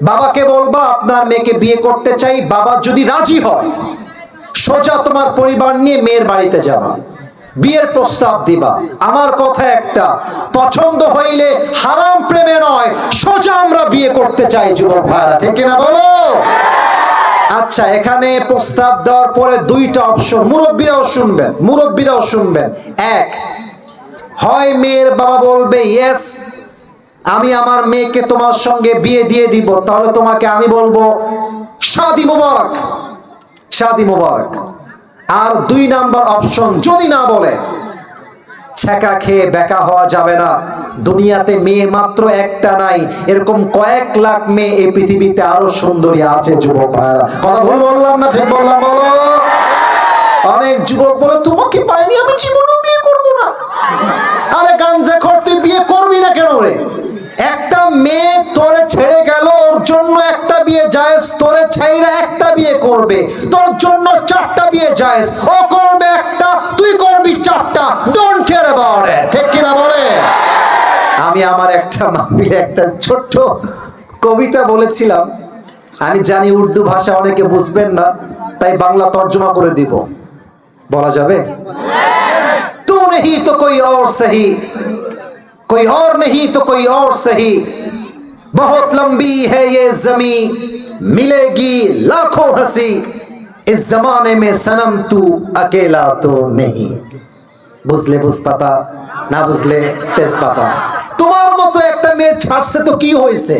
বাবাকে বলবা আপনার মেয়েকে বিয়ে করতে চাই, বাবা যদি রাজি হয়, সোজা তোমার পরিবার নিয়ে মেয়ের বাড়িতে যাবা, বিয়ের প্রস্তাব দিবা। আমার কথা একটা, পছন্দ হইলে হারাম প্রেমে নয়, সোজা আমরা বিয়ে করতে চাই যুবক ভাইরা। ঠিক কিনা বলো? আচ্ছা, এখানে প্রস্তাব দেওয়ার পরে 2টা অপশন, মুরব্বীরাও শুনবেন, মুরব্বীরাও শুনবেন। 1, হয় মেয়ের বাবা বলবে ইয়েস আমি আমার মেয়েকে তোমার সঙ্গে বিয়ে দিয়ে দিব, তাহলে তোমাকে আমি বলবো শাদি মুবারক, শাদি মুবারক। আর 2 নাম্বার অপশন যদি না বলে, ছেঁকা খেয়ে বেকা হওয়া যাবে না। দুনিয়াতে মেয়ে মাত্র একটা নাই, এরকম কয়েক লাখ মেয়ে এই পৃথিবীতে আরো সুন্দরী আছে। যুবক ভাইরা, কথা ভুল বললাম না ঠিক বললাম? বলো। অনেক যুবক বলে তোমাকে পাইনি, আমি জীবনেও বিয়ে করবো না। আরে গাঞ্জাখোর, তুই বিয়ে করবি না কেন রে? একটা মেয়ে তোরে ছেড়ে গেল, ওর জন্য একটা বিয়ে জায়েজ, তোরে ছাইরা একটা বিয়ে করবে, তোর জন্য 4টা বিয়ে জায়েজ। ও করবে একটা, তুই করবি 4টা। ডোন্ট কেয়ার অ্যাবাউট ইট, ঠিক কিনা বলে? আমি আমার একটা মাহফিলে একটা ছোট্ট কবিতা বলেছিলাম। আমি জানি উর্দু ভাষা অনেকে বুঝবেন না, তাই বাংলা তর্জমা করে দিব। বলা যাবে? তু নেহি তো কোই और सही, कोई और नहीं तो कोई और सही, बहुत लंबी है ये जमी, मिलेगी लाखों हंसी, इस जमाने में सनम तू अकेला तो नहीं। বুঝলে বুঝপাতা, না বুঝলে তেজপাতা। তোমার মতো একটা মেয়ে ছাড়ছে তো কি হয়েছে?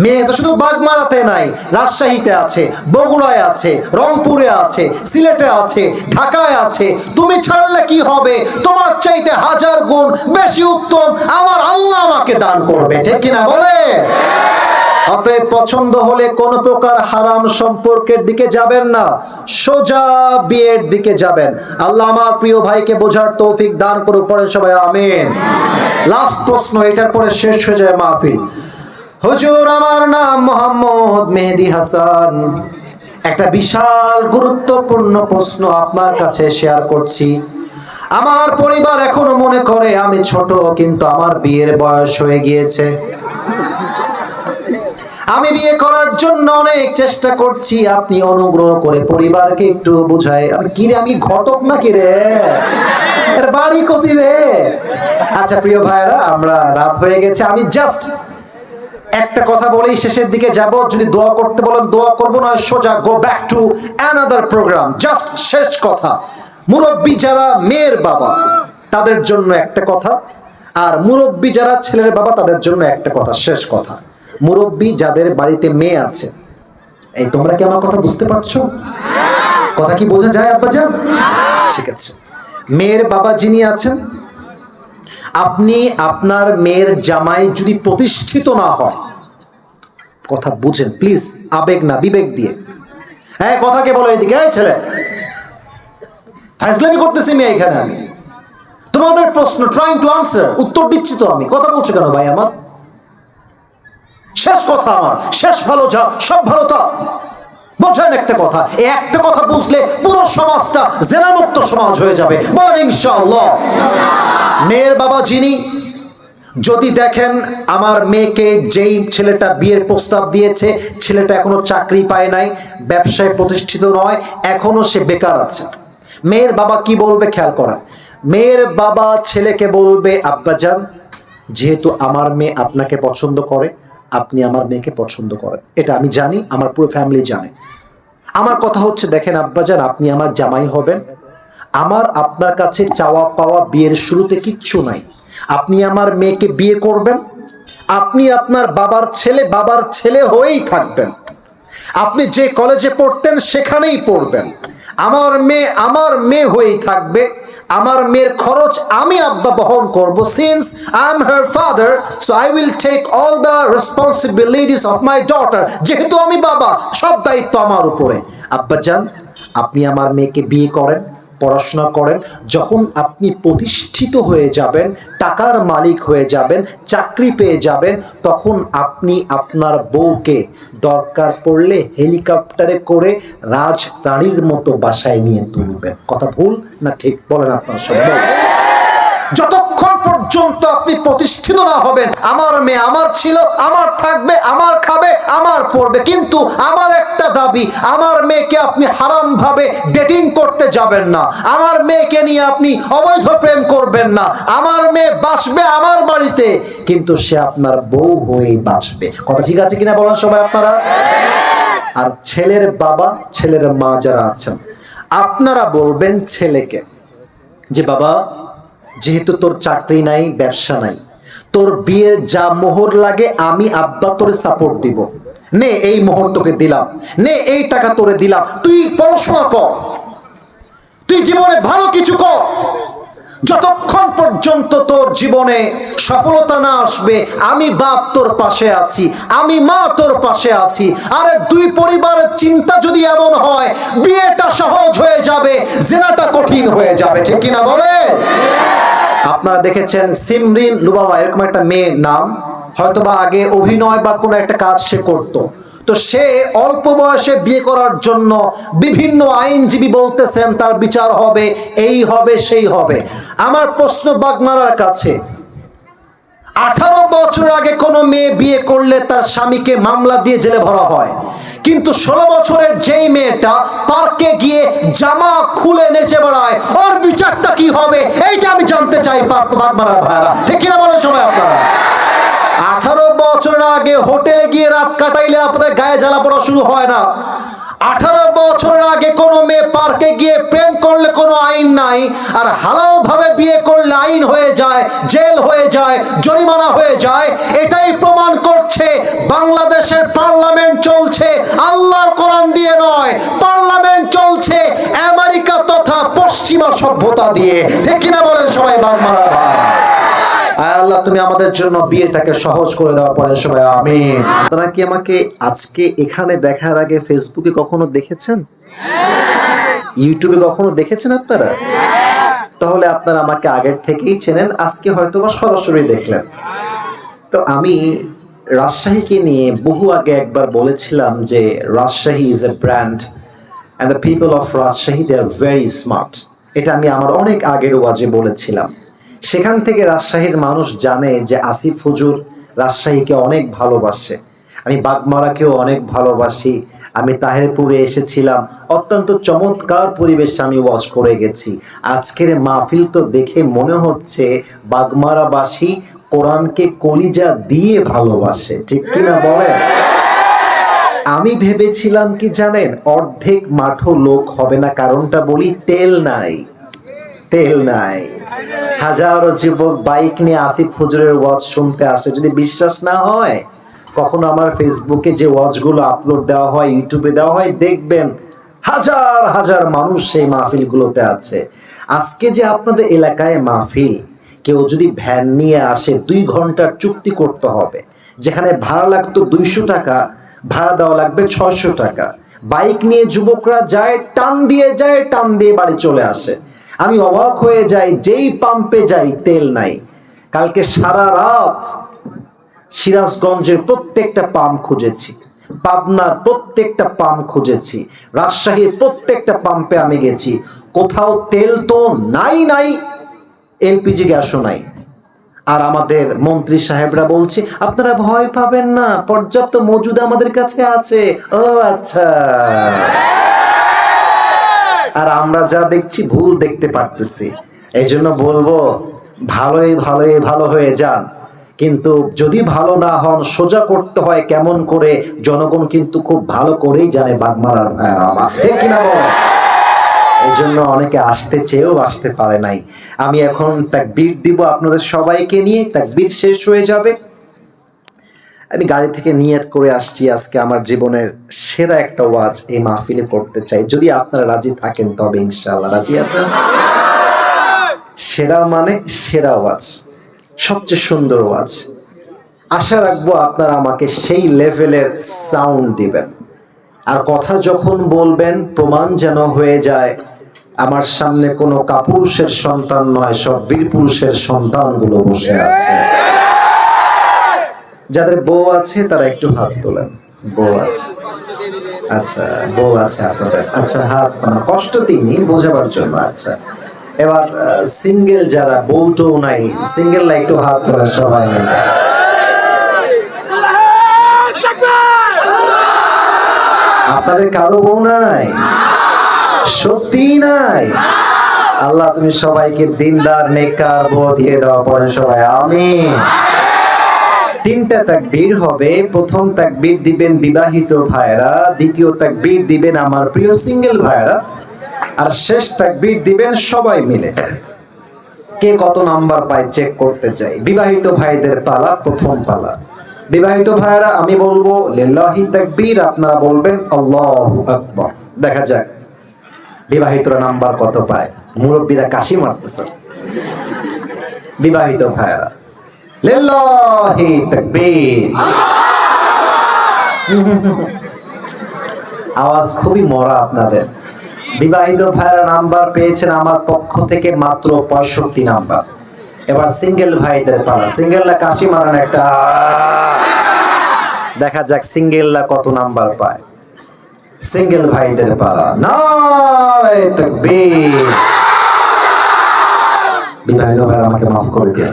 মেয়ে তো শুধু বাগমারাতে নাই, রাজশাহীতে আছে, বগুড়ায় আছে, রংপুরে আছে, সিলেটে আছে, ঢাকায় আছে। তুমি ছাড়লে কি হবে? তোমার চাইতে 1000 গুণ বেশি উত্তম আমার আল্লাহ আমাকে দান করবে, ঠিক কিনা বলে? অতএব পছন্দ হলে কোন প্রকার হারাম সম্পর্কের দিকে যাবেন না, সোজা বিয়ের দিকে যাবেন। আল্লাহ আমার প্রিয় ভাইকে বোঝার তৌফিক দান করুক, পড়েন সবাই আমিন। লাস্ট প্রশ্ন, এটার পরে শেষ হয়ে যায় মাহফিল। হুজুর, আমার নাম মোহাম্মদ মেহেদী হাসান। একটা বিশাল গুরুত্বপূর্ণ প্রশ্ন আপনার কাছে শেয়ার করছি। আমার পরিবার এখনো মনে করে আমি ছোট, কিন্তু আমার বিয়ের বয়স হয়ে গিয়েছে। আমি বিয়ে করার জন্য অনেক চেষ্টা করছি, আপনি অনুগ্রহ করে পরিবারকে একটু বুঝায়। আমি ঘটক নাকি রে? এর বাড়ি কতিবে? আচ্ছা প্রিয় ভাইরা, আমরা রাত হয়ে গেছে, আমি জাস্ট একটা কথা বলেই শেষের দিকে যাব। যদি দোয়া করতে বলেন দোয়া করবো, না সোজা go back to another programme. Just শেষ কথা, মুরব্বী যারা মেয়ের বাবা তাদের জন্য একটা কথা, আর মুরব্বী যারা ছেলের বাবা তাদের জন্য একটা কথা। শেষ কথা, মুরব্বী যাদের বাড়িতে মেয়ে আছে, এই তোমরা কি আমার কথা বুঝতে পারছো? কথা কি বোঝা যায় আব্বাজান? ঠিক আছে। মেয়ের বাবা যিনি আছেন, আপনি আপনার মেয়ের জামাই যদি প্রতিষ্ঠিত না হয়, কথা বুঝেন প্লিজ, আবেগ না বিবেক দিয়ে। হ্যাঁ, কথাকে বলো এদিকে। এই ছেলে, ফাইজলামি করতেছি মেয়ে এখানে, আমি তোমাদের প্রশ্ন ট্রাইং টু আনসার, উত্তর দিচ্ছি তো আমি। কথা বলছো কেন ভাই আমার? শেষ কথা আমার, শেষ ভালো যা সব ভালো তা। বোঝেন একটা কথা, এই একটা কথা বুঝলে পুরো সমাজটা জেনামুক্ত সমাজ হয়ে যাবে, বলেন ইনশাআল্লাহ। মেয়ের বাবা যিনি, যদি দেখেন আমার মেয়েকে যেই ছেলেটা বিয়ের প্রস্তাব দিয়েছে, ছেলেটা এখনো চাকরি পায় নাই, ব্যবসায় প্রতিষ্ঠিত নয়, এখনো সে বেকার আছে, মেয়ের বাবা কি বলবে খেয়াল করেন। মেয়ের বাবা ছেলেকে বলবে, আব্বাজান, যেহেতু আমার মেয়ে আপনাকে পছন্দ করে, আপনি আমার মেয়েকে পছন্দ করেন, এটা আমি জানি, আমার পুরো ফ্যামিলি জানে। আমার কথা হচ্ছে, দেখেন আব্বাজান, আপনি আমার জামাই হবেন, আমার আপনার কাছে চাওয়া পাওয়া বিয়ের শুরুতে কিচ্ছু নাই। আপনি আমার মেয়েকে বিয়ে করবেন, আপনি আপনার বাবার ছেলে হয়েই থাকবেন, আপনি যে কলেজে পড়তেন সেখানেই পড়বেন, আমার মেয়ে হয়েই থাকবে, আমার মেয়ের খরচ আমি আব্বা বহন করব। Since I am her father, so I will take all the responsibilities of my daughter. যেহেতু আমি বাবা, সব দায়িত্ব আমার উপরে। আব্বাজান, আপনি আমার মেয়েকে বিয়ে করেন, পড়াশোনা করেন, যখন আপনি প্রতিষ্ঠিত হয়ে যাবেন, টাকার মালিক হয়ে যাবেন, চাকরি পেয়ে যাবেন, তখন আপনি আপনার বউকে দরকার পড়লে হেলিকপ্টারে করে রাজরানীর মতো বাসায় নিয়ে তুলবেন। কথা ভুল না ঠিক বলেন আপনার সব? যতক্ষণ পর্যন্ত আপনি প্রতিষ্ঠিত না হবেন, আমার মেয়ে আমার ছিল, আমার থাকবে, আমার খাবে, আমার পড়বে। কিন্তু আমার একটা দাবি, আমার মেয়েকে আপনি হারাম ভাবে ডেটিং করতে যাবেন না, আমার মেয়েকে নিয়ে আপনি অবৈধ প্রেম করবেন না। আমার মেয়ে বাঁচবে আমার বাড়িতে, কিন্তু সে আপনার বউ হয়েই বাঁচবে। কথা ঠিক আছে কিনা বলেন সবাই আপনারা? আর ছেলের বাবা, ছেলের মা যারা আছেন, আপনারা বলবেন ছেলেকে যে, বাবা, যেহেতু তোর চাকরি নাই, ব্যবসা নাই, তোর বিয়ে যা মোহর লাগে আমি আব্বা তোরে সাপোর্ট দিব, নে এই মোহর তোকে দিলাম, নে এই টাকা তোরে দিলাম, তুই পড়াশোনা কর, তুই তুই জীবনে ভালো কিছু কর, যতক্ষণ পর্যন্ত তোর জীবনে সফলতা না আসবে আমি বাপ তোর পাশে আছি, আমি মা তোর পাশে আছি। আরে দুই পরিবারের চিন্তা যদি এমন হয়, বিয়েটা সহজ হয়ে যাবে, জিনাটা কঠিন হয়ে যাবে, ঠিক কিনা বলে? আপনারা দেখেছেন সিমরিন লুবাবা, এরকম একটা মেয়ের নাম, হয়তোবা আগে অভিনয় বা কোনো একটা কাজ সে করতো, তো সে অল্প বয়সে বিয়ে করার জন্য বিভিন্ন আইনজীবী বলতেছেন তার বিচার হবে, এই হবে সেই হবে। আমার প্রশ্ন বাগমারার কাছে, 18 বছর আগে কোনো মেয়ে বিয়ে করলে তার স্বামীকে মামলা দিয়ে জেলে ভরা হয়, কিন্তু 16 বছরের যেই মেয়েটা পার্কে গিয়ে জামা খুলে নেচে বেড়ায়, ওর বিচারটা কি হবে এইটা আমি জানতে চাই বাগমারার ভাইরা, ঠিক কিনা বলেন সবাই আপনারা? 18 বছর আগে হোটেলে গিয়ে রাত কাটাইলে আপনাদের গায়ে জ্বালা পড়া শুরু হয় না। 18 বছর আগে কোনো মেয়ে পার্কে গিয়ে প্রেম করলে কোনো আইন নাই, আর হালাল ভাবে বিয়ে করলে আইন হয়ে যায়, জেল হয়ে যায়, জরিমানা হয়ে যায়। এটাই প্রমাণ করছে বাংলাদেশের পার্লামেন্ট চলছে আল্লাহর কোরআন দিয়ে নয়, পার্লামেন্ট চলছে আমেরিকা তথা পশ্চিমা সভ্যতা দিয়ে, ঠিক কিনা বলেন সবাই? বাংলার আল্লাহ তুমি আমাদের জন্য বিয়েটাকে সহজ করে দেওয়া, পরে সবাই আমিন। আপনারা কি আমাকে আজকে এখানে দেখার আগে ফেসবুকে কখনো দেখেছেন, ইউটিউবে কখনো দেখেছেন আপনারা? তাহলে আপনারা আমাকে আগের থেকেই চেনেন, আজকে হয়তো বা সরাসরি দেখলেন। তো আমি রাজশাহীকে নিয়ে বহু আগে একবার বলেছিলাম যে Rajshahi is a brand and the people of Rajshahi they are very smart. এটা আমি আমার অনেক আগের ওয়াজে বলেছিলাম। সেখান থেকে রাজশাহীর মানুষ জানে যে আসিফ হুজুর রাজশাহীকে অনেক ভালোবাসে, আমি বাগমারাকেও অনেক ভালোবাসি। আমি তাহেরপুরে এসেছিলাম, অত্যন্ত চমৎকার পরিবেশে আমি ওয়াজ করে গেছি। আজকের মাহফিল তো দেখে মনে হচ্ছে বাগমারাবাসী কোরআনকে কলিজা দিয়ে ভালোবাসে, ঠিক কিনা বলেন? আমি ভেবেছিলাম কি জানেন, অর্ধেক মাঠও লোক হবে না, কারণটা বলি, তেল নাই, তেল নাই। হাজারো যুবক বাইক নিয়ে আসিফ হুজুরের ওয়াজ শুনতে আসে। যদি বিশ্বাস না হয়, কখনো আমার ফেসবুকে যে ওয়াজগুলো আপলোড দেওয়া হয়, ইউটিউবে দেওয়া হয়, দেখবেন হাজার হাজার মানুষ সেই মাহফিলগুলোতে আছে। আজকে যে আপনাদের এলাকায় মাহফিল, কেউ যদি ভ্যান নিয়ে আসে 2 ঘন্টার চুক্তি করতে হবে, যেখানে ভাড়া লাগতো 200 টাকা, ভাড়া দেওয়া লাগবে 600 টাকা। বাইক নিয়ে যুবকরা যায়, টান দিয়ে বাড়ি চলে আসে। আমি অবাক হয়ে যাই, যেই পাম্পে যাই তেল নাই। কালকে সারা রাত সিরাজগঞ্জের প্রত্যেকটা পাম্প খুঁজেছি, পাবনার প্রত্যেকটা পাম্প খুঁজেছি, রাজশাহীর প্রত্যেকটা পাম্পে আমি গেছি, কোথাও তেল তো নাই, এলপিজি গ্যাসও নাই। আর আমাদের মন্ত্রী সাহেবরা বলছে আপনারা ভয় পাবেন না, পর্যাপ্ত মজুদ আমাদের কাছে আছে। ও আচ্ছা। আর আমরা যা দেখছি ভুল দেখতে পারতেছি। এই জন্য বলবো, ভালো হয়ে যান, কিন্তু যদি ভালো না হন, সোজা করতে হয় কেমন করে জনগণ কিন্তু খুব ভালো করেই জানে বাগমারার ভাইরা আমার, ঠিক কিনা বল? এই জন্য অনেকে আসতে চেয়েও আসতে পারে নাই। আমি এখন তাকবীর দিব আপনাদের সবাইকে নিয়ে, তাকবীর শেষ হয়ে যাবে। আমি গাড়ি থেকে নিয়ত করে আসছি, আজকে আমার জীবনের সেরা একটা ওয়াজ এই মাহফিলে করতে চাই। যদি আপনারা রাজি থাকেন তবে ইনশাআল্লাহ। রাজি আছেন? সেরা মানে সেরা ওয়াজ, সবচেয়ে সুন্দর ওয়াজ। আশা রাখবো আপনারা আমাকে সেই লেভেলের সাউন্ড দিবেন, আর কথা যখন বলবেন প্রমাণ যেন হয়ে যায় আমার সামনে কোনো কাপুরুষের সন্তান নয়, সব বীর পুরুষের সন্তানগুলো বসে আছে। যাদের বউ আছে তারা একটু হাত তোলেন। বউ আছে? আচ্ছা, বউ আছে আপনাদের? আচ্ছা, হাত কষ্ট দিইনি, বোঝাবার জন্য। আচ্ছা, এবার সিঙ্গেল যারা বউটো নাই, সিঙ্গেলরা একটু হাত তোলেন সবাই মিলে। আপনাদের কারো বউ নাই? সত্যি নাই? আল্লাহ তুমি সবাইকে দিনদার নেককার বউ দিয়ে দাও, পরে সবাই আমিন। 3টা তাকবীর হবে। প্রথম তাকবীর দিবেন বিবাহিত ভাইরা, দ্বিতীয় তাকবীর দিবেন আমার প্রিয় সিঙ্গেল ভাইরা, আর শেষ তাকবীর দিবেন সবাই মিলে। কে কত নাম্বার পায় চেক করতে চাই। বিবাহিত ভাইদের পালা, প্রথম পালা। বিবাহিত ভাইরা আমি বলবো লিল্লাহি তাকবীর, আপনারা বলবেন আল্লাহু আকবার। দেখা যাক। বিবাহিতরা নাম্বার কত পায়? মুরব্বীরা কাশি মারতেছে। বিবাহিত ভাইরা লিল্লাহি তাকবীর। আওয়াজ খুবই মরা আপনাদের। বিবাহিত ভাইরা নাম্বার পেয়েছেন আমার পক্ষ থেকে মাত্র 65 নাম্বার। এবার সিঙ্গেল ভাইদের পালা। সিঙ্গেলরা কাশি মারান একটা। দেখা যাক সিঙ্গেলরা কত নাম্বার পায়। সিঙ্গেল ভাইদের পালা। নারে তাকবীর। বিবাহিত ভাইরা আমাকে মাফ করে দিন।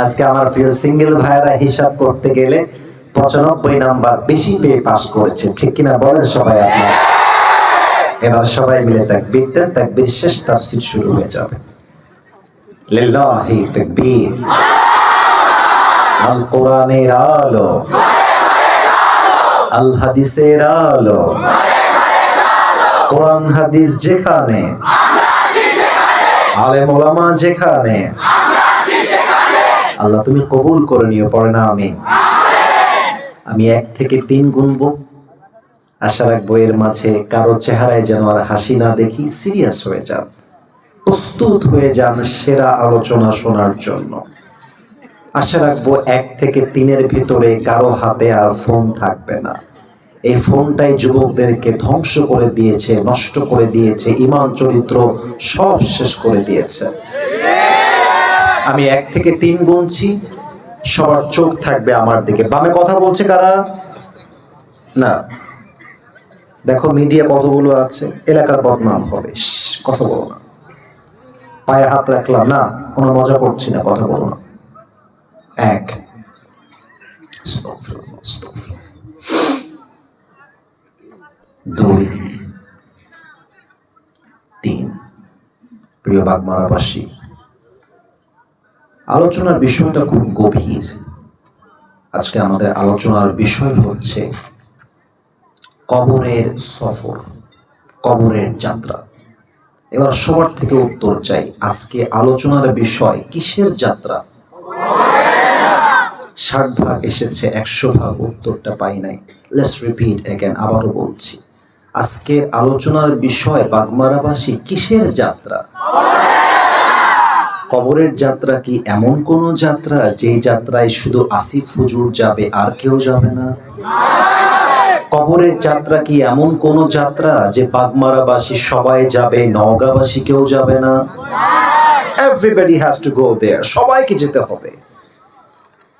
আজকে আমার প্রিয় সিঙ্গেল ভাইরা হিসাব করতে গেলে 95 নাম্বার বেশি পেয়ে পাস করেছে, ঠিক কিনা বলেন সবাই আপনারা? এবার সবাই মিলে তাকবীর দেন, তাকবীর শেষ তাফসীর শুরু হয়ে যাবে। লিল্লাহি তাকবীর। আল কোরআনের আলো, আল হাদিসের আলো, কোরআন হাদিস যেখানে, আলেম ওলামা যেখানে, আল্লাহ তুমি কবুল করে নিও। পড়ে না আমি 1 থেকে 3 গুনবো। আশা রাখবো এর মাঝে কারো চেহারায় যেন আর হাসি না দেখি। সিরিয়াস হয়ে যান, প্রস্তুত হয়ে যান সেরা আলোচনা শোনার জন্য। আশা রাখবো 1 থেকে 3-এর ভিতরে কারো হাতে আর ফোন থাকবে না। এই ফোনটাই যুবকদেরকে ধ্বংস করে দিয়েছে, নষ্ট করে দিয়েছে, ঈমান চরিত্র সব শেষ করে দিয়েছে। আমি 1 থেকে 3 গুনছি, সবার চোখ থাকবে আমার দিকে। বামে কথা বলছে কারা? না, দেখো মিডিয়া কতগুলো আছে, এলাকার বদনাম হবে। কথা বলো না। পায়ে হাত রাখলাম না, কোনো মজা করছি না, কথা বলো না। 1, 2, 3। প্রিয় বাগমারাবাসী, আলোচনার বিষয়টা খুব গভীর। আজকে আমাদের আলোচনার বিষয় হচ্ছে কবরের সফর, কবরের যাত্রা। এবার সবার থেকে উত্তর চাই, আজকে আলোচনার বিষয় কিসের যাত্রা? 60 ভাগ এসেছে, 100 ভাগ উত্তরটা পাই নাই। লেটস রিপিট अगेन, আবারও বলছি, আজকে আলোচনার বিষয় বাগমারাবাসী কিসের যাত্রা? কবরের যাত্রা কি এমন কোন যাত্রা যে যাত্রায় শুধু আসিফ হুজুর যাবে আর কেউ যাবে না? কবরের যাত্রা কি এমন কোন যাত্রা যে বাগমারাবাসী সবাই যাবে, নওগাঁবাসী কেউ যাবে না? Everybody has to go there, সবাইকে যেতে হবে।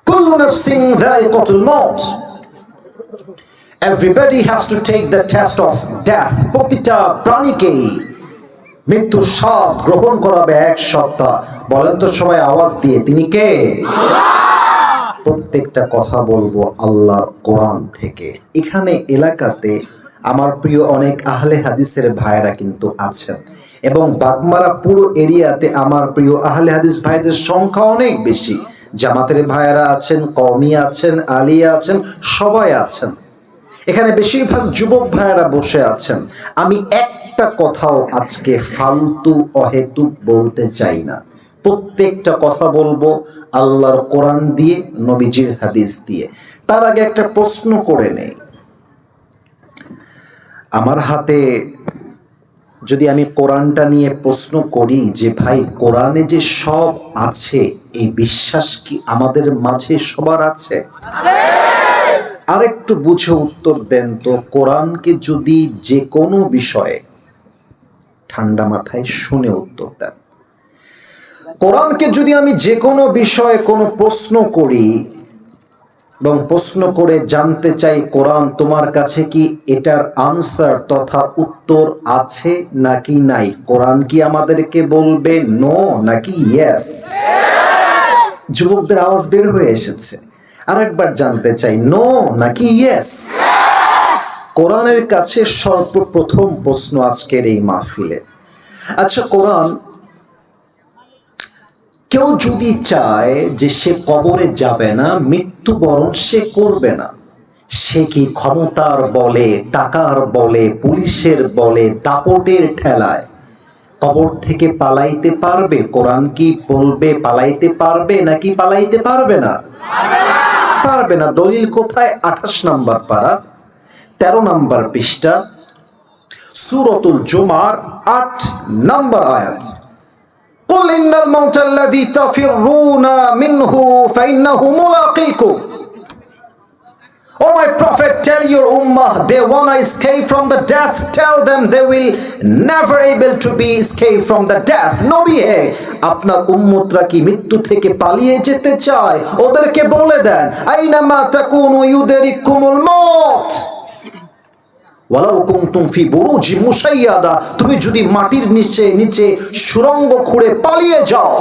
কুল্লু নাফসিন যায়িকাতুল মউত, everybody has to take the test of death. প্রতিটা প্রাণীকেই মৃত্যুর স্বাদ গ্রহণ করাবে 1 সপ্তাহ। বলেন তো সবাই আওয়াজ দিয়ে, তিনি কে? প্রত্যেকটা কথা বলবো আল্লাহর কোরআন থেকে। এখানে এলাকাতে আমার প্রিয় অনেক আহলে হাদিসের ভাইরা কিন্তু আছেন, এবং বাগমারা পুরো এরিয়াতে আমার প্রিয় আহলে হাদিস ভাইদের সংখ্যা অনেক বেশি। জামাতের ভাইরা আছেন, কওমি আছেন, আলিয়া আছেন, সবাই আছেন। এখানে বেশিরভাগ যুবক ভাইরা বসে আছেন। আমি একটা কথাও আজকে ফালতু অহেতুক বলতে চাই না। প্রত্যেকটা কথা বলবো আল্লাহর কোরআন দিয়ে, নবীজির হাদিস দিয়ে। তার আগে একটা প্রশ্ন করে নেই। আমার হাতে যদি আমি কোরআনটা নিয়ে প্রশ্ন করি যে ভাই কোরআনে যে সব আছে, এই বিশ্বাস কি আমাদের মাঝে সবার আছে? আরেকটু বুঝে উত্তর দেন তো, কোরআনকে যদি যে কোনো বিষয়ে, ঠান্ডা মাথায় শুনে উত্তর দেন, কোরআনকে যদি আমি যে কোনো বিষয়ে কোনো প্রশ্ন করি এবং প্রশ্ন করে জানতে চাই কোরআন তোমার কাছে কি এটার আনসার তথা উত্তর আছে নাকি নাই, কোরআন কি আমাদেরকে বলবে নো নাকি ইয়েস? যুবকদের আওয়াজ বের হয়ে এসেছে। আরেকবার জানতে চাই, নো নাকি ইয়েস? কোরআনের কাছে সর্বপ্রথম প্রশ্ন আজকের এই মাহফিলে। আচ্ছা, কোরআন কেউ যদি চায় যে সে কবরে যাবে না, মৃত্যুবরণ সে করবে না, সে কি ক্ষমতার বলে, টাকার বলে, পুলিশের বলে, দাপটের ঠেলায় কবর থেকে পালাইতে পারবে? কোরআন কি বলবে পালাইতে পারবে নাকি পালাইতে পারবে না? পারবে না। দলিল কোথায়? 28 নম্বর পারা, 13 নম্বর পৃষ্ঠা, সূরাতুল জুমার 8 নম্বর আয়াত, কুল ইন্নাল মাউতাল্লাযী তাফিররুনা মিনহু ফাইন্নাহু মুলাকীকুম। Oh my prophet, tell your ummah they wanna escape from the death. Tell them they will never able to be escape from the death. নবী হে, আপনার উম্মতরা কি মৃত্যু থেকে পালিয়ে যেতে চায়? ওদেরকে বলে দেন, আইনামা তাকুনু ইউদরিকুমুল মউত ওয়ালাউ কুনতুম ফি বুরুজিন মুশাইয়াদা। তুমি যদি মাটির নিচে সুড়ঙ্গ খুঁড়ে পালিয়ে যাও,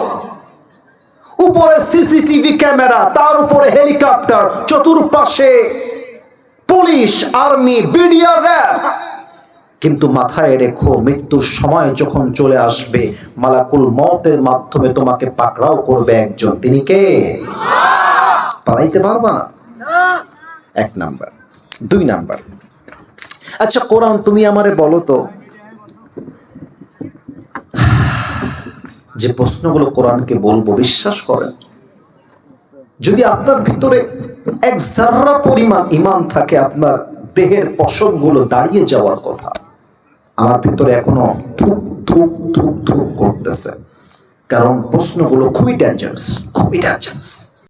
উপরে সিসিটিভি ক্যামেরা, তার উপরে হেলিকপ্টার, চতুর্পাশে পুলিশ, আর্মি, বিডিআর, র্যাব, কিন্তু মাথায় রেখো মৃত্যুর সময় যখন চলে আসবে মালাকুল মউতের মাধ্যমে তোমাকে পাকড়াও করবে একজন। তিনি কে? পালাইতে পারবা না। এক নাম্বার। 2 নাম্বার, আচ্ছা কোরআন তুমি আমারে বলো তো, যে প্রশ্নগুলো কোরআনকে বলবো বিশ্বাস করেন, যদি আপনার ভিতরে এক যাররা পরিমাণ ঈমান থাকে, আপনার দেহের পশমগুলো দাঁড়িয়ে যাওয়ার কথা। আমার ভিতরে এখনো ধুক ধুক ধুক ধুক করতেছে, কারণ প্রশ্নগুলো খুবই ডেঞ্জারাস, খুবই ডেঞ্জারাস।